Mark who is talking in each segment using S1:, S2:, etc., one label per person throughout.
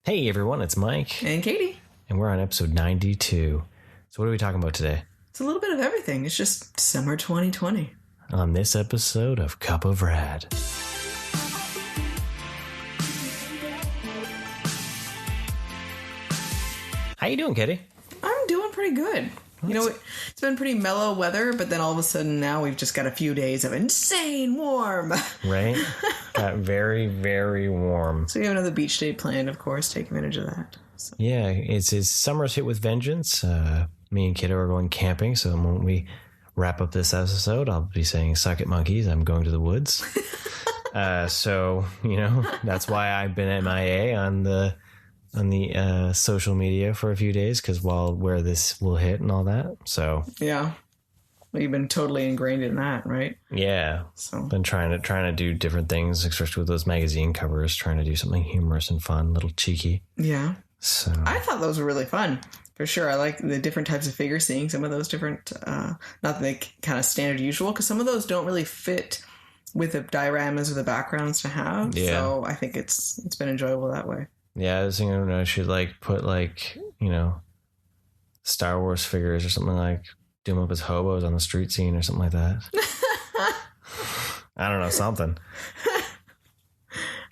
S1: Hey everyone, it's Mike.
S2: And Katie.
S1: And we're on episode 92. So what are we talking about today?
S2: It's a little bit of everything. It's just summer 2020.
S1: On this episode of Cup of Rad. How you doing, Katie?
S2: I'm doing pretty good. You know, it's been pretty mellow weather, but then all of a sudden now we've just got a few days of insane warm.
S1: Right? Got very, very warm.
S2: So we have another beach day planned, of course. Take advantage of that. So.
S1: Yeah, it's summer's hit with vengeance. Me and Kiddo are going camping, so when we wrap up this episode, I'll be saying, suck it, monkeys, I'm going to the woods. So, you know, that's why I've been MIA on the social media for a few days, because where this will hit and all that. So
S2: yeah, well, you've been totally ingrained in that, right?
S1: Yeah.
S2: So
S1: been trying to do different things, especially with those magazine covers, trying to do something humorous and fun, a little cheeky.
S2: Yeah.
S1: So
S2: I thought those were really fun. For sure. I like the different types of figures, seeing some of those different, not that they kind of standard usual, because some of those don't really fit with the dioramas or the backgrounds to have. Yeah. So I think it's been enjoyable that way.
S1: Yeah, I was thinking I should put Star Wars figures or something, do them up as hobos on the street scene or something like that. I don't know, something.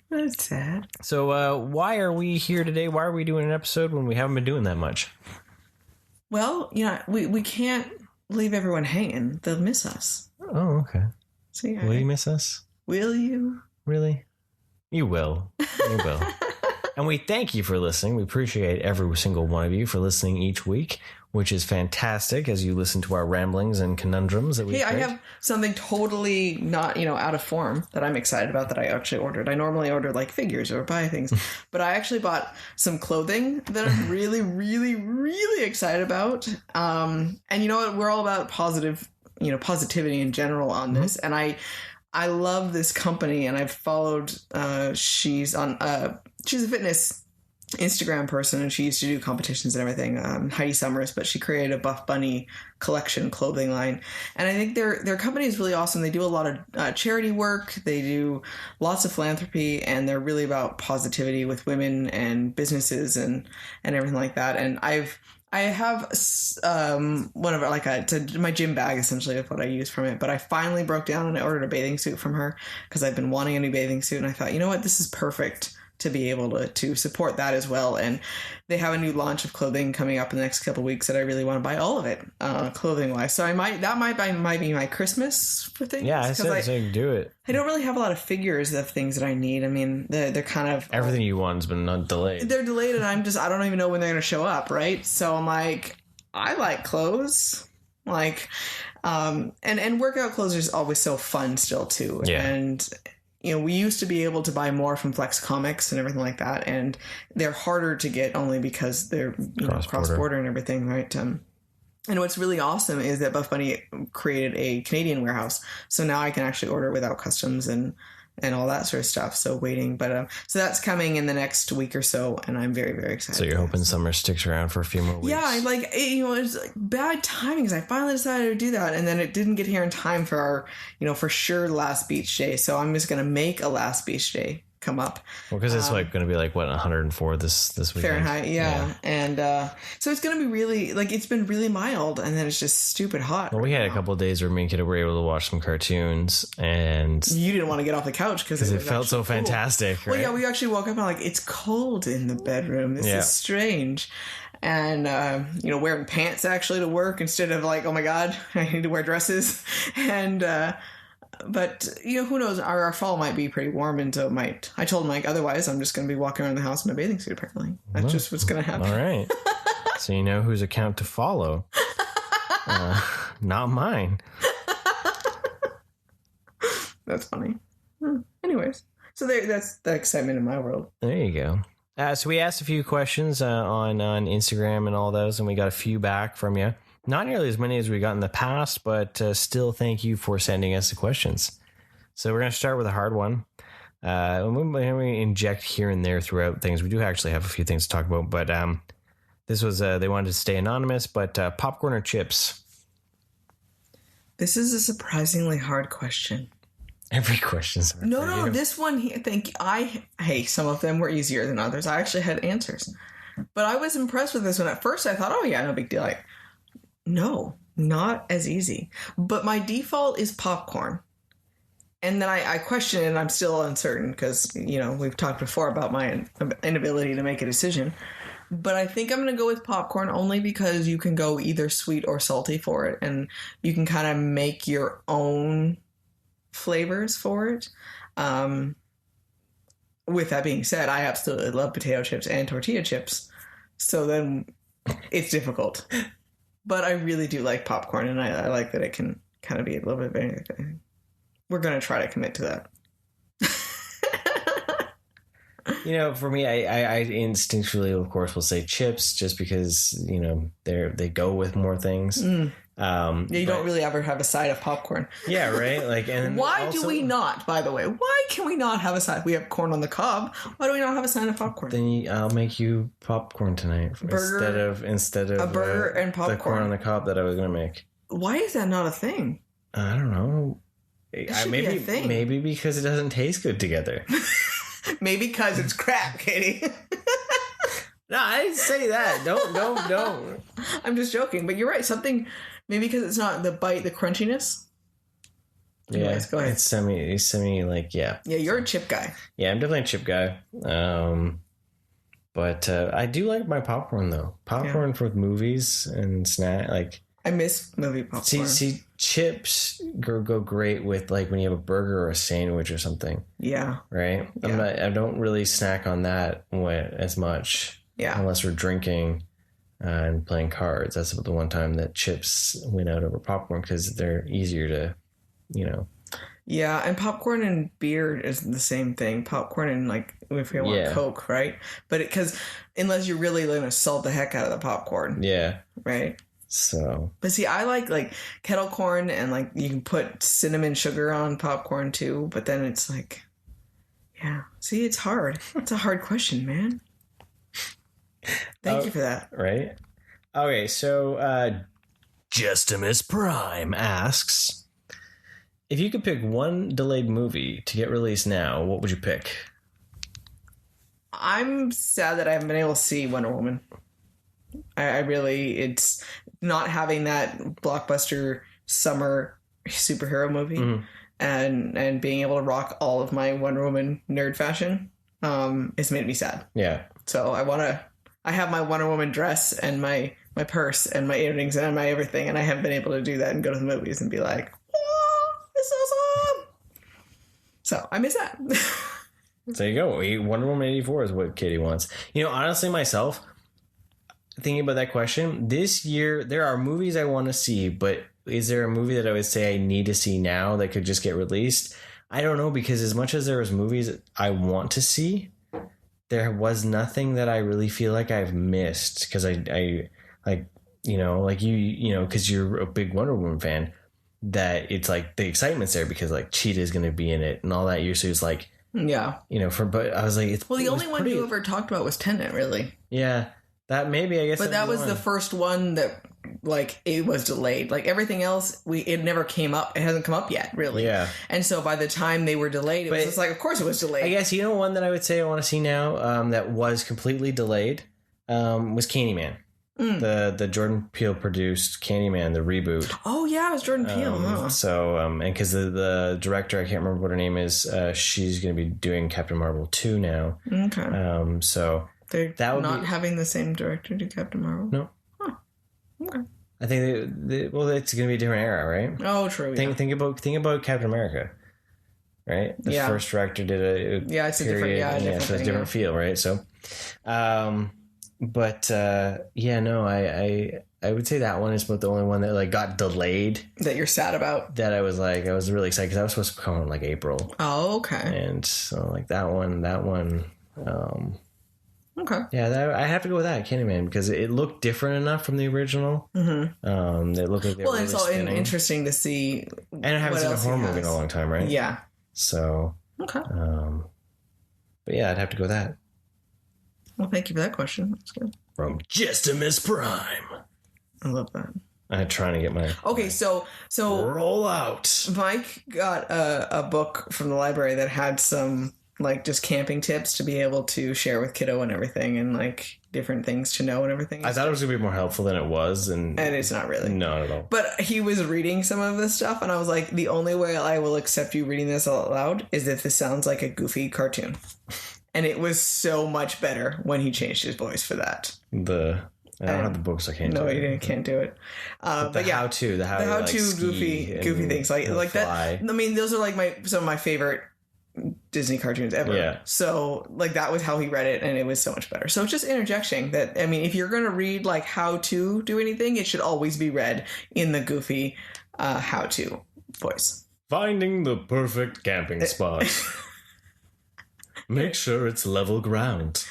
S2: That's sad.
S1: So why are we here today? Why are we doing an episode when we haven't been doing that much?
S2: Well, we can't leave everyone hanging. They'll miss us.
S1: Oh, okay.
S2: So, yeah,
S1: will you miss us?
S2: Will you?
S1: Really? You will. You will. And we thank you for listening. We appreciate every single one of you for listening each week, which is fantastic as you listen to our ramblings and conundrums that we create.
S2: I have something totally not, out of form that I'm excited about that I actually ordered. I normally order figures or buy things, but I actually bought some clothing that I'm really, really, really excited about. And you know what? We're all about positivity in general on this. And I love this company, and I've followed, she's a fitness Instagram person, and she used to do competitions and everything, Heidi Summers, but she created a Buff Bunny collection clothing line. And I think their company is really awesome. They do a lot of charity work. They do lots of philanthropy, and they're really about positivity with women and businesses and everything like that. And I have one of my gym bag, essentially, of what I use from it. But I finally broke down and I ordered a bathing suit from her because I've been wanting a new bathing suit. And I thought, you know what, this is perfect to be able to support that as well. And they have a new launch of clothing coming up in the next couple of weeks that I really want to buy all of it, clothing wise. So that might be my Christmas for things.
S1: Yeah, I said do it.
S2: I don't really have a lot of figures of things that I need. I mean, they're kind of
S1: everything you want's been delayed.
S2: They're delayed, and I don't even know when they're going to show up. Right. So I'm like, I like clothes, and workout clothes are always so fun still too.
S1: Yeah.
S2: And we used to be able to buy more from Flex Comics and everything like that, and they're harder to get only because they're cross-border and everything, right? And what's really awesome is that Buff Bunny created a Canadian warehouse, so now I can actually order without customs and all that sort of stuff. So waiting, but so that's coming in the next week or so, and I'm very, very excited.
S1: So you're hoping summer sticks around for a few more weeks?
S2: Yeah, it's bad timing because I finally decided to do that, and then it didn't get here in time for our, for sure last beach day. So I'm just gonna make a last beach day come up.
S1: Well, because it's going to be 104 this weekend.
S2: Fahrenheit, yeah. And so it's going to be really it's been really mild, and then it's just stupid hot.
S1: Well, we had a couple of days where me and Kiddo were able to watch some cartoons, and
S2: you didn't want to get off the couch because
S1: it felt so fantastic. Right?
S2: Well, yeah, we actually woke up and it's cold in the bedroom. This is strange. And, wearing pants actually to work instead of oh my God, I need to wear dresses. And, but, who knows? Our fall might be pretty warm, and so I told Mike, otherwise I'm just going to be walking around the house in a bathing suit, apparently. That's just what's going to happen.
S1: All right. So you know whose account to follow. Not mine.
S2: That's funny. Anyways, so that's the excitement in my world.
S1: There you go. So we asked a few questions on Instagram and all those, and we got a few back from you. Not nearly as many as we got in the past, but still thank you for sending us the questions. So we're going to start with a hard one. We inject here and there throughout things. We do actually have a few things to talk about, but this was, they wanted to stay anonymous, but popcorn or chips?
S2: This is a surprisingly hard question.
S1: Every question's hard.
S2: No. This one, hey, some of them were easier than others. I actually had answers, but I was impressed with this one. At first, I thought, oh yeah, no big deal. Like, no, not as easy. But my default is popcorn. And then I question it, and I'm still uncertain because, we've talked before about my inability to make a decision. But I think I'm going to go with popcorn only because you can go either sweet or salty for it. And you can kind of make your own flavors for it. With that being said, I absolutely love potato chips and tortilla chips. So then it's difficult. But I really do like popcorn, and I like that it can kind of be a little bit of anything. We're going to try to commit to that.
S1: For me, I instinctually, of course, will say chips just because, they go with more things. You
S2: don't really ever have a side of popcorn.
S1: Yeah, right? And
S2: why do we not, by the way? Why can we not have a side? We have corn on the cob. Why do we not have a side of popcorn?
S1: Then I'll make you popcorn tonight instead of
S2: a burger and popcorn.
S1: The corn on the cob that I was going to make.
S2: Why is that not a thing?
S1: I don't know. Maybe because it doesn't taste good together.
S2: Maybe because it's crap, Katie.
S1: No, I didn't say that. Don't.
S2: I'm just joking, but you're right. Something, maybe because it's not the bite, the crunchiness. Anyways, go ahead.
S1: It's semi like, yeah.
S2: Yeah, you're a chip guy.
S1: Yeah, I'm definitely a chip guy. But I do like my popcorn though. Popcorn for movies and snack. Like,
S2: I miss movie popcorn.
S1: See, chips go great with like when you have a burger or a sandwich or something.
S2: Yeah.
S1: Right?
S2: Yeah.
S1: I don't really snack on that as much.
S2: Yeah.
S1: Unless we're drinking and playing cards. That's the one time that chips win out over popcorn because they're easier to,
S2: Yeah, and popcorn and beer is the same thing. Popcorn and like if you want Coke, right? But because unless you're really going to salt the heck out of the popcorn.
S1: Yeah.
S2: Right?
S1: So,
S2: but see, I like kettle corn and like you can put cinnamon sugar on popcorn too, but then it's like, yeah. See, it's hard. It's a hard question, man. Thank you for that.
S1: Right. Okay, so Justimus Prime asks, if you could pick one delayed movie to get released now, what would you pick?
S2: I'm sad that I haven't been able to see Wonder Woman. I really, it's not having that blockbuster summer superhero movie and being able to rock all of my Wonder Woman nerd fashion has made me sad. Yeah. So I have my Wonder Woman dress and my purse and my earrings and my everything, and I haven't been able to do that and go to the movies and be like, oh, this is awesome. So I miss that.
S1: There you go. Wonder Woman 84 is what Katie wants. Honestly, myself, thinking about that question, this year there are movies I want to see, but is there a movie that I would say I need to see now that could just get released? I don't know, because as much as there was movies I want to see, there was nothing that I really feel like I've missed because I like, because you're a big Wonder Woman fan, that it's like the excitement's there because like Cheetah is going to be in it and all that. So it's like, yeah, but I was like,
S2: the only one you ever talked about was Tenet, really.
S1: Yeah. That maybe, I guess.
S2: But that was the first one that, like, it was delayed. Like, everything else, it never came up. It hasn't come up yet, really. Yeah. And so by the time they were delayed, it was just like, of course it was delayed.
S1: I guess, one that I would say I want to see now that was completely delayed was Candyman. The Jordan Peele produced Candyman, the reboot.
S2: Oh, yeah, it was Jordan Peele.
S1: So, and because the director, I can't remember what her name is, she's going to be doing Captain Marvel 2 now. Okay. So...
S2: They're not having the same director do Captain Marvel?
S1: No. Huh. Okay. I think it's going to be a different era, right?
S2: Oh, true.
S1: Think about Captain America, right? The first director did
S2: it's period, a different,
S1: so it's a different feel, right? So, I would say that one is about the only one that like got delayed.
S2: That you're sad about.
S1: That I was really excited because I was supposed to come in like April.
S2: Oh, okay.
S1: And so like that one.
S2: Okay.
S1: Yeah, I have to go with that, Candyman, because it looked different enough from the original. Mm-hmm. It looked like they were really
S2: it's all
S1: spinning.
S2: Interesting to see.
S1: And I haven't seen a horror movie in a long time, right?
S2: Yeah.
S1: So.
S2: Okay.
S1: But yeah, I'd have to go with that.
S2: Well, thank you for that question. That's good.
S1: From Justimus Prime.
S2: I love that.
S1: I'm trying to get my...
S2: Okay, so
S1: Roll out.
S2: Mike got a book from the library that had some, like, just camping tips to be able to share with kiddo and everything, and, like, different things to know and everything.
S1: I thought it was going to be more helpful than it was. And
S2: it's not really.
S1: Not at all.
S2: But he was reading some of this stuff, and I was like, the only way I will accept you reading this out loud is if this sounds like a goofy cartoon. And it was so much better when he changed his voice for that.
S1: I don't have the books. I can't do it.
S2: No, you can't do it.
S1: But yeah, the how-to
S2: goofy things. Like that. I mean, those are like some of my favorite Disney cartoons ever.
S1: Yeah.
S2: So like that was how he read it, and it was so much better. So it's just interjecting that, I mean, if you're going to read like how to do anything, it should always be read in the goofy how to voice.
S1: Finding the perfect camping spot. Make sure it's level ground.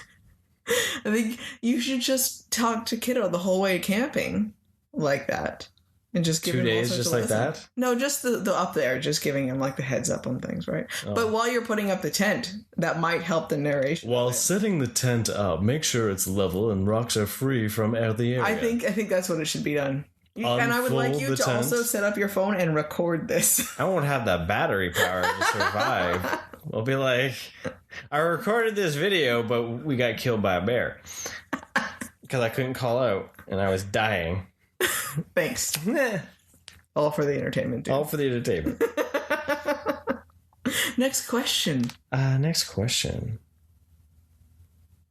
S2: I think you should just talk to kiddo the whole way camping like that. And just give
S1: 2
S2: him
S1: days just like that?
S2: No, just the up there, just giving him like the heads up on things, right?
S1: Oh.
S2: But while you're putting up the tent, that might help the narration.
S1: While setting the tent up, make sure it's level and rocks are free from the area.
S2: I think that's what it should be done. And I would like you to also set up your phone and record this.
S1: I won't have that battery power to survive. I'll be like, I recorded this video, but we got killed by a bear. Because I couldn't call out, and I was dying.
S2: Thanks. All for the entertainment, dude.
S1: All for the entertainment.
S2: Next question.
S1: Next question.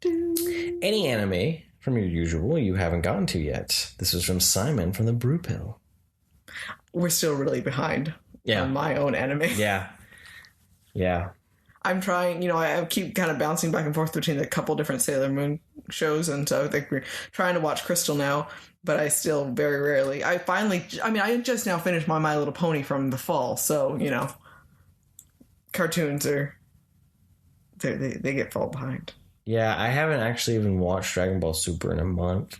S1: Any anime from your usual you haven't gotten to yet? This is from Simon from the Brew Pill.
S2: We're still really behind on my own anime.
S1: Yeah. I'm
S2: trying, I keep kind of bouncing back and forth between a couple different Sailor Moon shows, and so I think we're trying to watch Crystal now, but I still very rarely. I just now finished My Little Pony from the fall, so, cartoons they get fall behind.
S1: Yeah, I haven't actually even watched Dragon Ball Super in a month.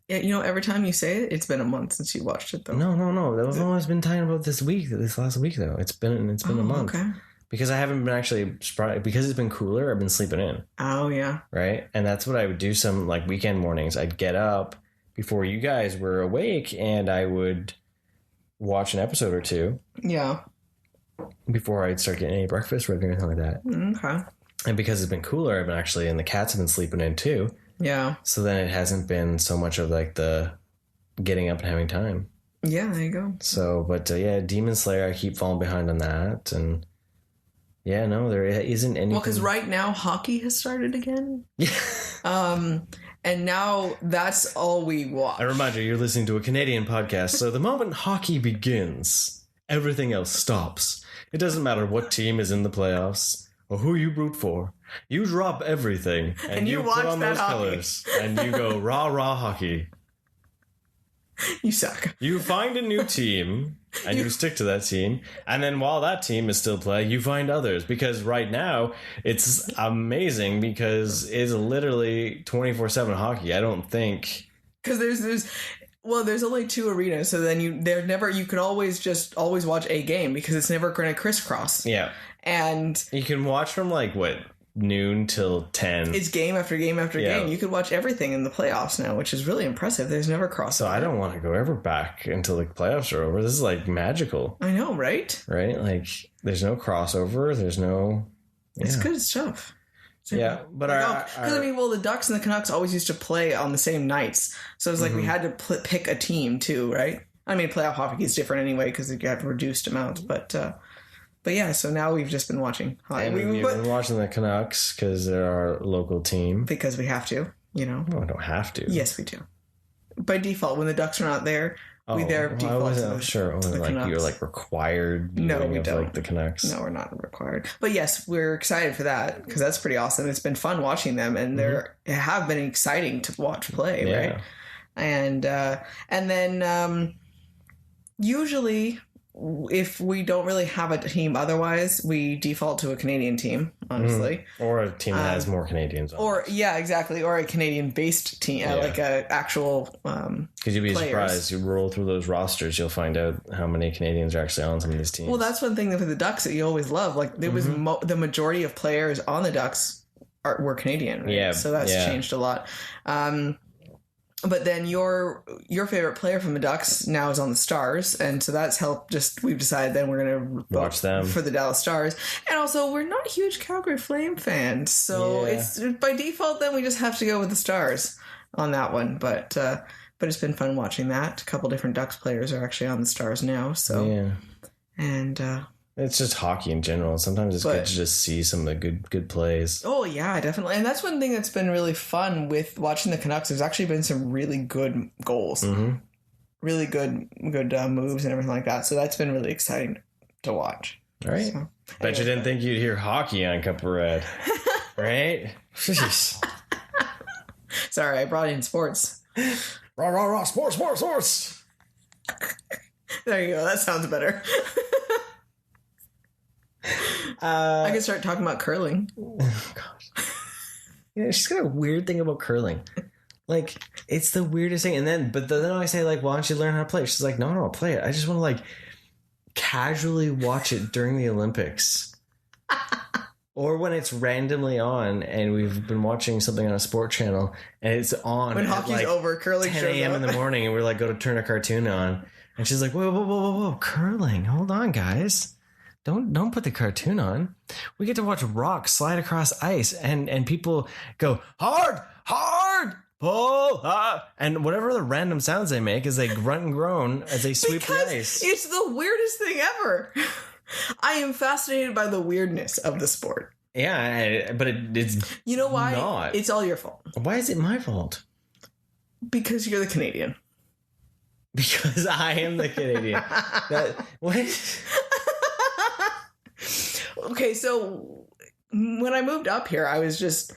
S2: Yeah, every time you say it, it's been a month since you watched it, though.
S1: No. That was all I've been talking about this last week, though. It's been a month.
S2: Okay.
S1: Because I haven't been actually, because it's been cooler, I've been sleeping in.
S2: Oh, yeah.
S1: Right? And that's what I would do some, like, weekend mornings. I'd get up before you guys were awake, and I would watch an episode or two.
S2: Yeah.
S1: Before I'd start getting any breakfast ready or anything like that.
S2: Okay.
S1: And because it's been cooler, I've been actually, and the cats have been sleeping in, too.
S2: Yeah.
S1: So then it hasn't been so much of, like, the getting up and having time.
S2: Yeah, there you go.
S1: So, but, Demon Slayer, I keep falling behind on that, and... Yeah, no, there isn't anything.
S2: Well, because right now hockey has started again.
S1: Yeah.
S2: And now that's all we watch.
S1: I remind you, you're listening to a Canadian podcast, so the moment hockey begins, everything else stops. It doesn't matter what team is in the playoffs or who you root for. You drop everything and you put on those colors and you go rah rah hockey.
S2: You suck.
S1: You find a new team and you stick to that team. And then while that team is still playing, you find others. Because right now, it's amazing because it's literally 24/7 hockey. I don't think...
S2: Because there's only two arenas. So then you can always watch a game because it's never going to crisscross.
S1: Yeah.
S2: And...
S1: You can watch from noon till 10.
S2: It's game after game after game. You could watch everything in the playoffs now, which is really impressive. There's never crossover. So
S1: I don't want to go ever back until the playoffs are over. This is magical.
S2: I know, right?
S1: Right? There's no crossover. There's no... Yeah.
S2: It's good stuff.
S1: Yeah, but
S2: the Ducks and the Canucks always used to play on the same nights. So it was we had to pick a team too, right? I mean, playoff hockey is different anyway because you have reduced amounts, but yeah, so now we've just been watching.
S1: And we've been watching the Canucks because they're our local team.
S2: Because we have to,
S1: No, I don't have to.
S2: Yes, we do. By default, when the Ducks are not there, we default
S1: I wasn't sure.
S2: To the Canucks.
S1: You're required.
S2: No, we don't.
S1: The Canucks.
S2: No, we're not required. But yes, we're excited for that because that's pretty awesome. It's been fun watching them, and they have been exciting to watch play, right? And then usually, if we don't really have a team otherwise, we default to a Canadian team, honestly.
S1: Or a team that has more Canadians on it.
S2: Yeah, exactly. Or a Canadian-based team, like a actual
S1: because you'd be surprised. You roll through those rosters, you'll find out how many Canadians are actually on some of these teams.
S2: Well, that's one thing for the Ducks that you always love. There was the majority of players on the Ducks were Canadian, right?
S1: Yeah.
S2: So that's changed a lot. But then your favorite player from the Ducks now is on the Stars, and so that's helped. We've decided then we're going to
S1: Watch them
S2: for the Dallas Stars, and also we're not huge Calgary Flame fans, so it's by default. Then we just have to go with the Stars on that one. But it's been fun watching that. A couple different Ducks players are actually on the Stars now, so and.
S1: It's just hockey in general. Sometimes it's good to just see some of the good plays.
S2: Oh, yeah, definitely. And that's one thing that's been really fun with watching the Canucks. There's actually been some really good goals. Mm-hmm. Really good moves and everything like that. So that's been really exciting to watch.
S1: All right. So, Bet you didn't think you'd hear hockey on Cup of Red. Right? Jeez.
S2: Sorry, I brought in sports.
S1: Rah, rah, rah. Sports.
S2: There you go. That sounds better. I can start talking about curling.
S1: Oh, gosh. Yeah, she's got a weird thing about curling. Like, it's the weirdest thing. But then I say, like, why don't you learn how to play? She's like, no, I'll play it. I just want to, like, casually watch it during the Olympics. Or when it's randomly on and we've been watching something on a sport channel and it's on
S2: when hockey's like over, curling
S1: 10 a.m. in the morning and we're like, go to turn a cartoon on. And she's like, whoa, curling. Hold on, guys. Don't put the cartoon on. We get to watch rocks slide across ice and people go hard, pull, and whatever the random sounds they make as they grunt and groan as they sweep the ice.
S2: It's the weirdest thing ever. I am fascinated by the weirdness of the sport.
S1: Yeah, but it's
S2: you know why? Not. It's all your fault.
S1: Why is it my fault?
S2: Because you're the Canadian.
S1: Because I am the Canadian. What?
S2: Okay, so when I moved up here, I was just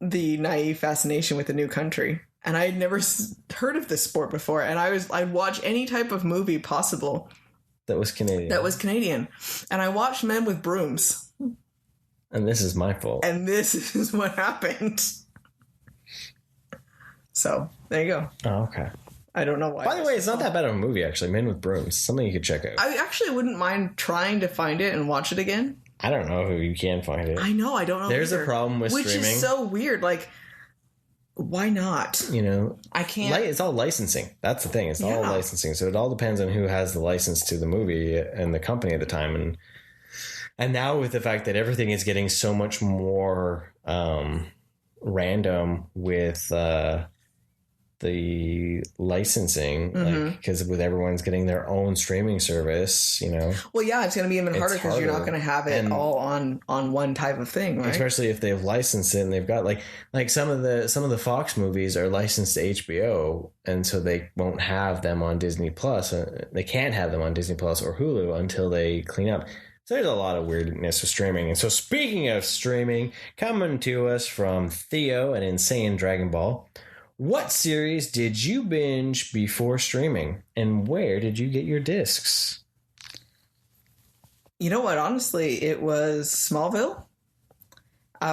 S2: the naive fascination with the new country. And I had never heard of this sport before. And I'd watch any type of movie possible.
S1: That was Canadian.
S2: And I watched Men with Brooms.
S1: And this is my fault.
S2: And this is what happened. So, there you go.
S1: Oh, okay.
S2: I don't know why.
S1: By the way, it's not that bad of a movie, actually. Men with Brooms. Something you could check out.
S2: I actually wouldn't mind trying to find it and watch it again.
S1: I don't know if you can find it.
S2: I know. I don't know.
S1: There's a problem with streaming.
S2: Which is so weird. Like, why not?
S1: You know,
S2: I can't.
S1: It's all licensing. That's the thing. It's all licensing. So it all depends on who has the license to the movie and the company at the time. And now with the fact that everything is getting so much more random with the licensing, like, because with everyone's getting their own streaming service, you know.
S2: Well, yeah, it's going to be even harder because you're not going to have it all on one type of thing, right?
S1: Especially if they've licensed it and they've got like some of the Fox movies are licensed to HBO, and so they won't have them on Disney Plus. They can't have them on Disney Plus or Hulu until they clean up. So there's a lot of weirdness with streaming. And so speaking of streaming, coming to us from Theo and Insane Dragon Ball. What series did you binge before streaming, and where did you get your discs?
S2: You know what? Honestly, it was Smallville.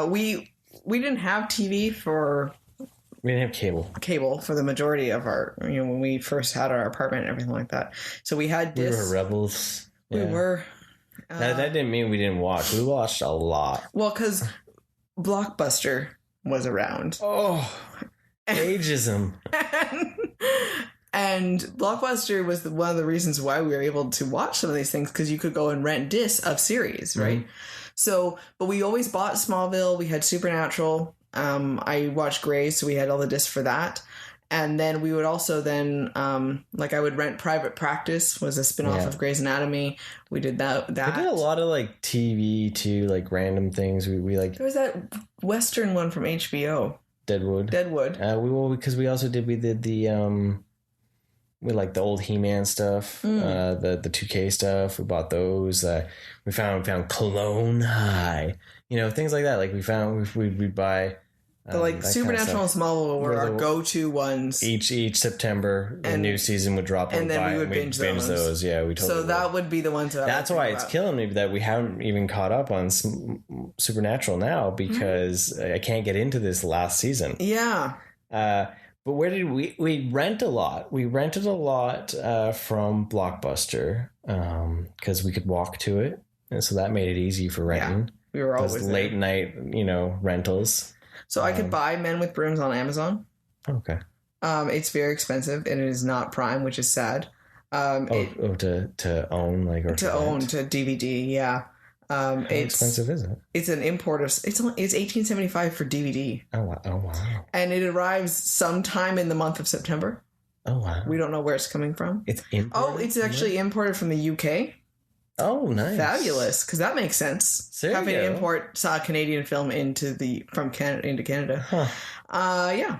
S2: We didn't have TV for...
S1: We didn't have
S2: cable for the majority of our... You know, when we first had our apartment and everything like that. So we had discs.
S1: We were rebels.
S2: Yeah. We were.
S1: That didn't mean we didn't watch. We watched a lot.
S2: Well, because Blockbuster was around.
S1: Oh... Ageism.
S2: And Blockbuster was one of the reasons why we were able to watch some of these things, because you could go and rent discs of series, right? Mm-hmm. So, but we always bought Smallville. We had Supernatural. I watched Grey's, so we had all the discs for that. And then we would also I would rent Private Practice, was a spinoff of Grey's Anatomy. We did that.
S1: We did a lot of like TV too, like random things. We like
S2: there was that Western one from HBO.
S1: Deadwood. Because we did the we like the old He-Man stuff, the 2K stuff. We bought those. We found Clone High, you know, things like that. Like we'd buy.
S2: But Supernatural and Smallville were our go-to ones.
S1: Each September, the new season would drop,
S2: and then we would binge those.
S1: Yeah, we totally.
S2: So that would be the ones that.
S1: That's why it's killing me that we haven't even caught up on Supernatural now, because I can't get into this last season.
S2: Yeah.
S1: But where did we rent a lot? We rented a lot from Blockbuster because we could walk to it, and so that made it easy for renting.
S2: Yeah, we were always
S1: late night, rentals.
S2: So I could buy Men with Brooms on Amazon.
S1: Okay.
S2: It's very expensive, and it is not Prime, which is sad.
S1: To own, like, or
S2: to own, to DVD, yeah.
S1: How expensive is it?
S2: It's an import of it's $18.75 for DVD.
S1: Oh wow!
S2: And it arrives sometime in the month of September.
S1: Oh wow!
S2: We don't know where it's coming from.
S1: It's imported.
S2: Oh, it's actually imported from the UK.
S1: Oh, nice!
S2: Fabulous, because that makes sense. Having to import Canadian film from Canada into Canada.
S1: Huh?
S2: Yeah.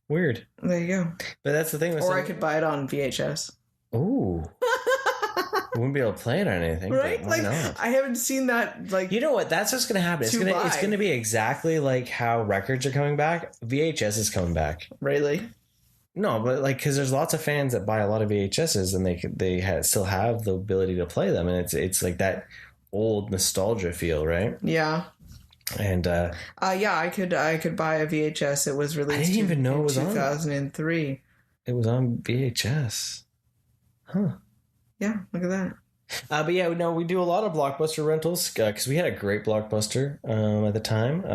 S1: Weird.
S2: There you go.
S1: But that's the thing.
S2: Or I could buy it on VHS.
S1: Ooh. Wouldn't be able to play it on anything,
S2: right?
S1: Why not?
S2: I haven't seen that. Like,
S1: you know what? That's what's going to happen. It's going to be exactly like how records are coming back. VHS is coming back.
S2: Really?
S1: No, but like, because there's lots of fans that buy a lot of VHSs and they still have the ability to play them, and it's like that old nostalgia feel, right?
S2: Yeah.
S1: And
S2: yeah, I could buy a VHS. It was released.
S1: I didn't even know it was
S2: 2003.
S1: It was on VHS. Huh.
S2: Yeah, look at that.
S1: But yeah, no, we do a lot of Blockbuster rentals because we had a great Blockbuster at the time.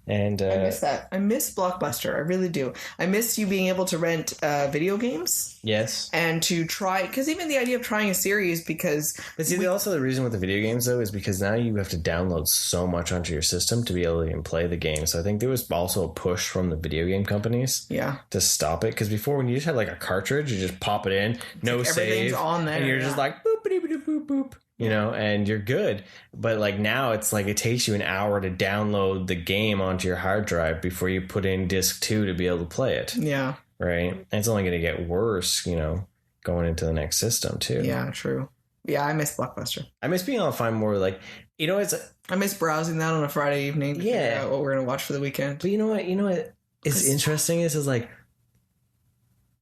S1: And
S2: I miss that. I miss Blockbuster. I really do. I miss you being able to rent video games.
S1: Yes.
S2: And to try, because even the idea of trying a series, because...
S1: But see, also the reason with the video games, though, is because now you have to download so much onto your system to be able to even play the game. So I think there was also a push from the video game companies to stop it. Because before, when you just had like a cartridge, you just pop it in, no save.
S2: Everything's on there.
S1: And you're just like, boop, boop, boop, boop, boop. You know, and you're good. But like now it's like it takes you an hour to download the game onto your hard drive before you put in disc 2 to be able to play it.
S2: Yeah.
S1: Right. And it's only going to get worse, you know, going into the next system too.
S2: Yeah, true. Yeah, I miss Blockbuster.
S1: I miss being able to find more like, you know, I miss
S2: browsing that on a Friday evening to figure out what we're going to watch for the weekend.
S1: But you know what is interesting is like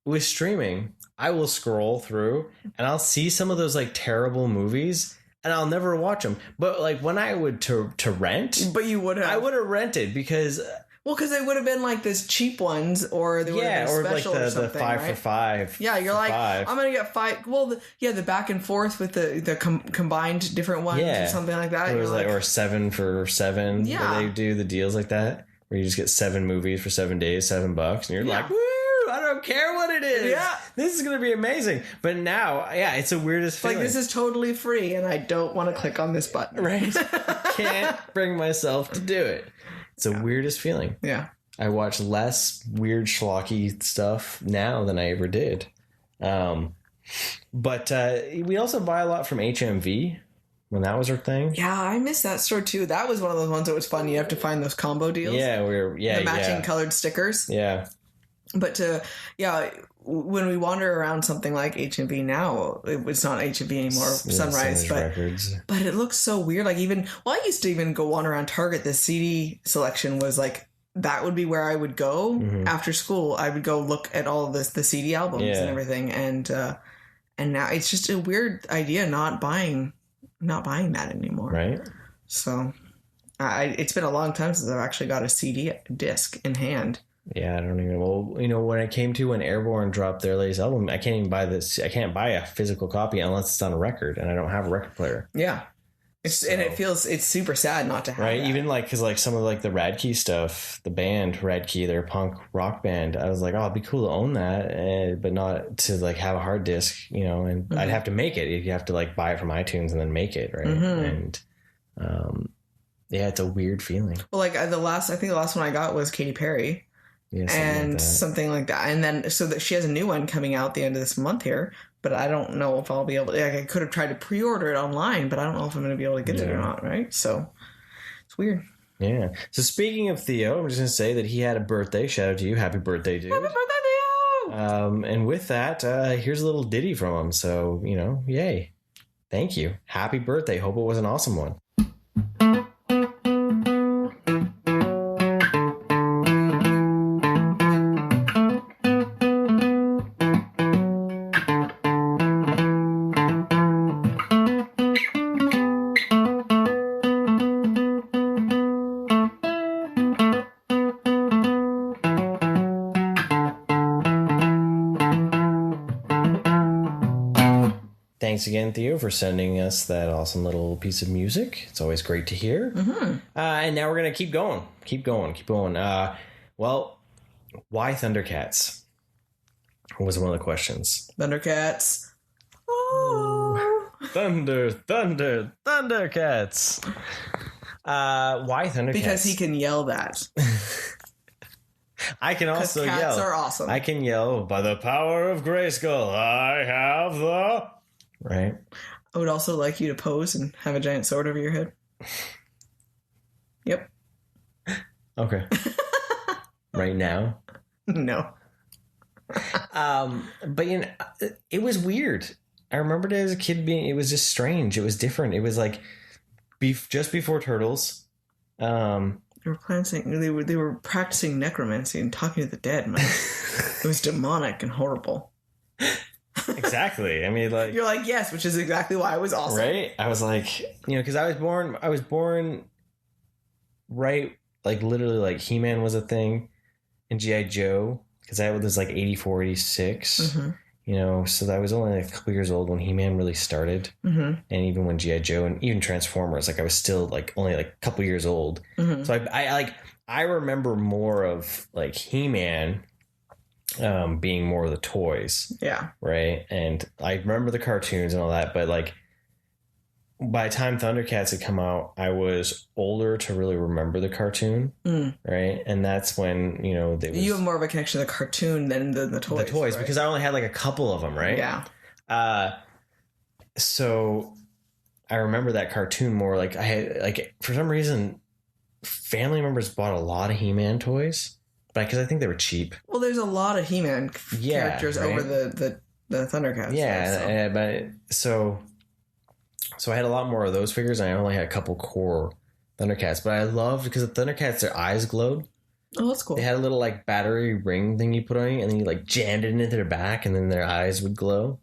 S1: with streaming, I will scroll through and I'll see some of those like terrible movies and I'll never watch them. But like when I would to rent,
S2: but you would have,
S1: I would have rented because
S2: they would have been like this cheap ones, or they would have been special,
S1: like
S2: or something,
S1: the 5
S2: right?
S1: for 5.
S2: Yeah, you're like,
S1: $5.
S2: I'm gonna get 5. Well, the back and forth with the combined different ones, or something like that.
S1: It was like, or 7 for 7.
S2: Yeah,
S1: where they do the deals like that, where you just get 7 movies for 7 days, $7, and you're like, woo! I don't care what it is.
S2: Yeah.
S1: This is going to be amazing. But now, it's the weirdest feeling.
S2: Like, this is totally free, and I don't want to click on this button.
S1: Right. Can't bring myself to do it. It's the weirdest feeling.
S2: Yeah.
S1: I watch less weird schlocky stuff now than I ever did. But we also buy a lot from HMV when that was our thing.
S2: Yeah, I miss that store too. That was one of those ones that was fun. You have to find those combo deals.
S1: Yeah, the
S2: matching colored stickers.
S1: Yeah.
S2: But when we wander around something like HMV now, it's not HMV anymore, Sunrise, but it looks so weird. Like I used to even go wander around Target. The CD selection was like, that would be where I would go after school. I would go look at all of the CD albums and everything. And now it's just a weird idea not buying that anymore.
S1: Right.
S2: So it's been a long time since I've actually got a CD disc in hand.
S1: Yeah, I don't even. Well, you know, when Airborne dropped their latest album, I can't even buy this. I can't buy a physical copy unless it's on a record, and I don't have a record player.
S2: Yeah, and it's super sad not to have.
S1: Right,
S2: that.
S1: even like because like some of like the Radkey stuff, the band Radkey, they're a punk rock band. I was like, oh, it'd be cool to own that, but not to like have a hard disk, you know. And I'd have to make it. You have to like buy it from iTunes and then make it, right? And it's a weird feeling.
S2: Well, like the last one I got was Katy Perry. Yeah, something like that. And then, so that she has a new one coming out the end of this month here, but I don't know if I'll be able to, like, I could have tried to pre-order it online, but I don't know if I'm going to be able to get it or not, right? So, it's weird.
S1: Yeah. So, speaking of Theo, I'm just going to say that he had a birthday. Shout out to you. Happy birthday, dude.
S2: Happy birthday, Theo!
S1: And with that, here's a little ditty from him. So, you know, yay. Thank you. Happy birthday. Hope it was an awesome one. Thanks again, Theo, for sending us that awesome little piece of music. It's always great to hear. And now we're going to keep going. Well, Why Thundercats? Was one of the questions.
S2: Thundercats. Oh.
S1: Thundercats. Why Thundercats?
S2: Because he can yell that.
S1: I can also
S2: cats
S1: yell.
S2: Are awesome.
S1: I can yell, by the power of Grayskull, I have the... Right?
S2: I would also like you to pose and have a giant sword over your head. Yep.
S1: Okay. Right now?
S2: No.
S1: But you know, it was weird. I remembered it as a kid it was just strange. It was different. It was like just before Turtles.
S2: They were practicing necromancy and talking to the dead, man. It was demonic and horrible.
S1: Exactly. I mean, like,
S2: you're like, yes, which is exactly why it was awesome.
S1: Right? I was like, you know, because I was born right, like literally like He-Man was a thing and G.I. Joe, because that was like 84, 86.
S2: Mm-hmm.
S1: You know, so I was only like a couple years old when He-Man really started.
S2: Mm-hmm.
S1: And even when G.I. Joe and even Transformers, like I was still like only like a couple years old.
S2: Mm-hmm.
S1: So I remember more of like He-Man being more of the toys.
S2: Yeah.
S1: Right. And I remember the cartoons and all that, but like by the time Thundercats had come out, I was older to really remember the cartoon. Right. And that's when, you know,
S2: you have more of a connection to the cartoon than the toys.
S1: The toys,
S2: right?
S1: because I only had like a couple of them. Right.
S2: Yeah.
S1: So I remember that cartoon more. Like I had, like, for some reason, family members bought a lot of He-Man toys. Because I think they were cheap.
S2: Well, there's a lot of He-Man characters over the Thundercats.
S1: Yeah, but so I had a lot more of those figures, and I only had a couple core Thundercats. But I loved, because the Thundercats, their eyes glowed.
S2: Oh, that's cool.
S1: They had a little like battery ring thing you put on you, and then you like jammed it into their back, and then their eyes would glow.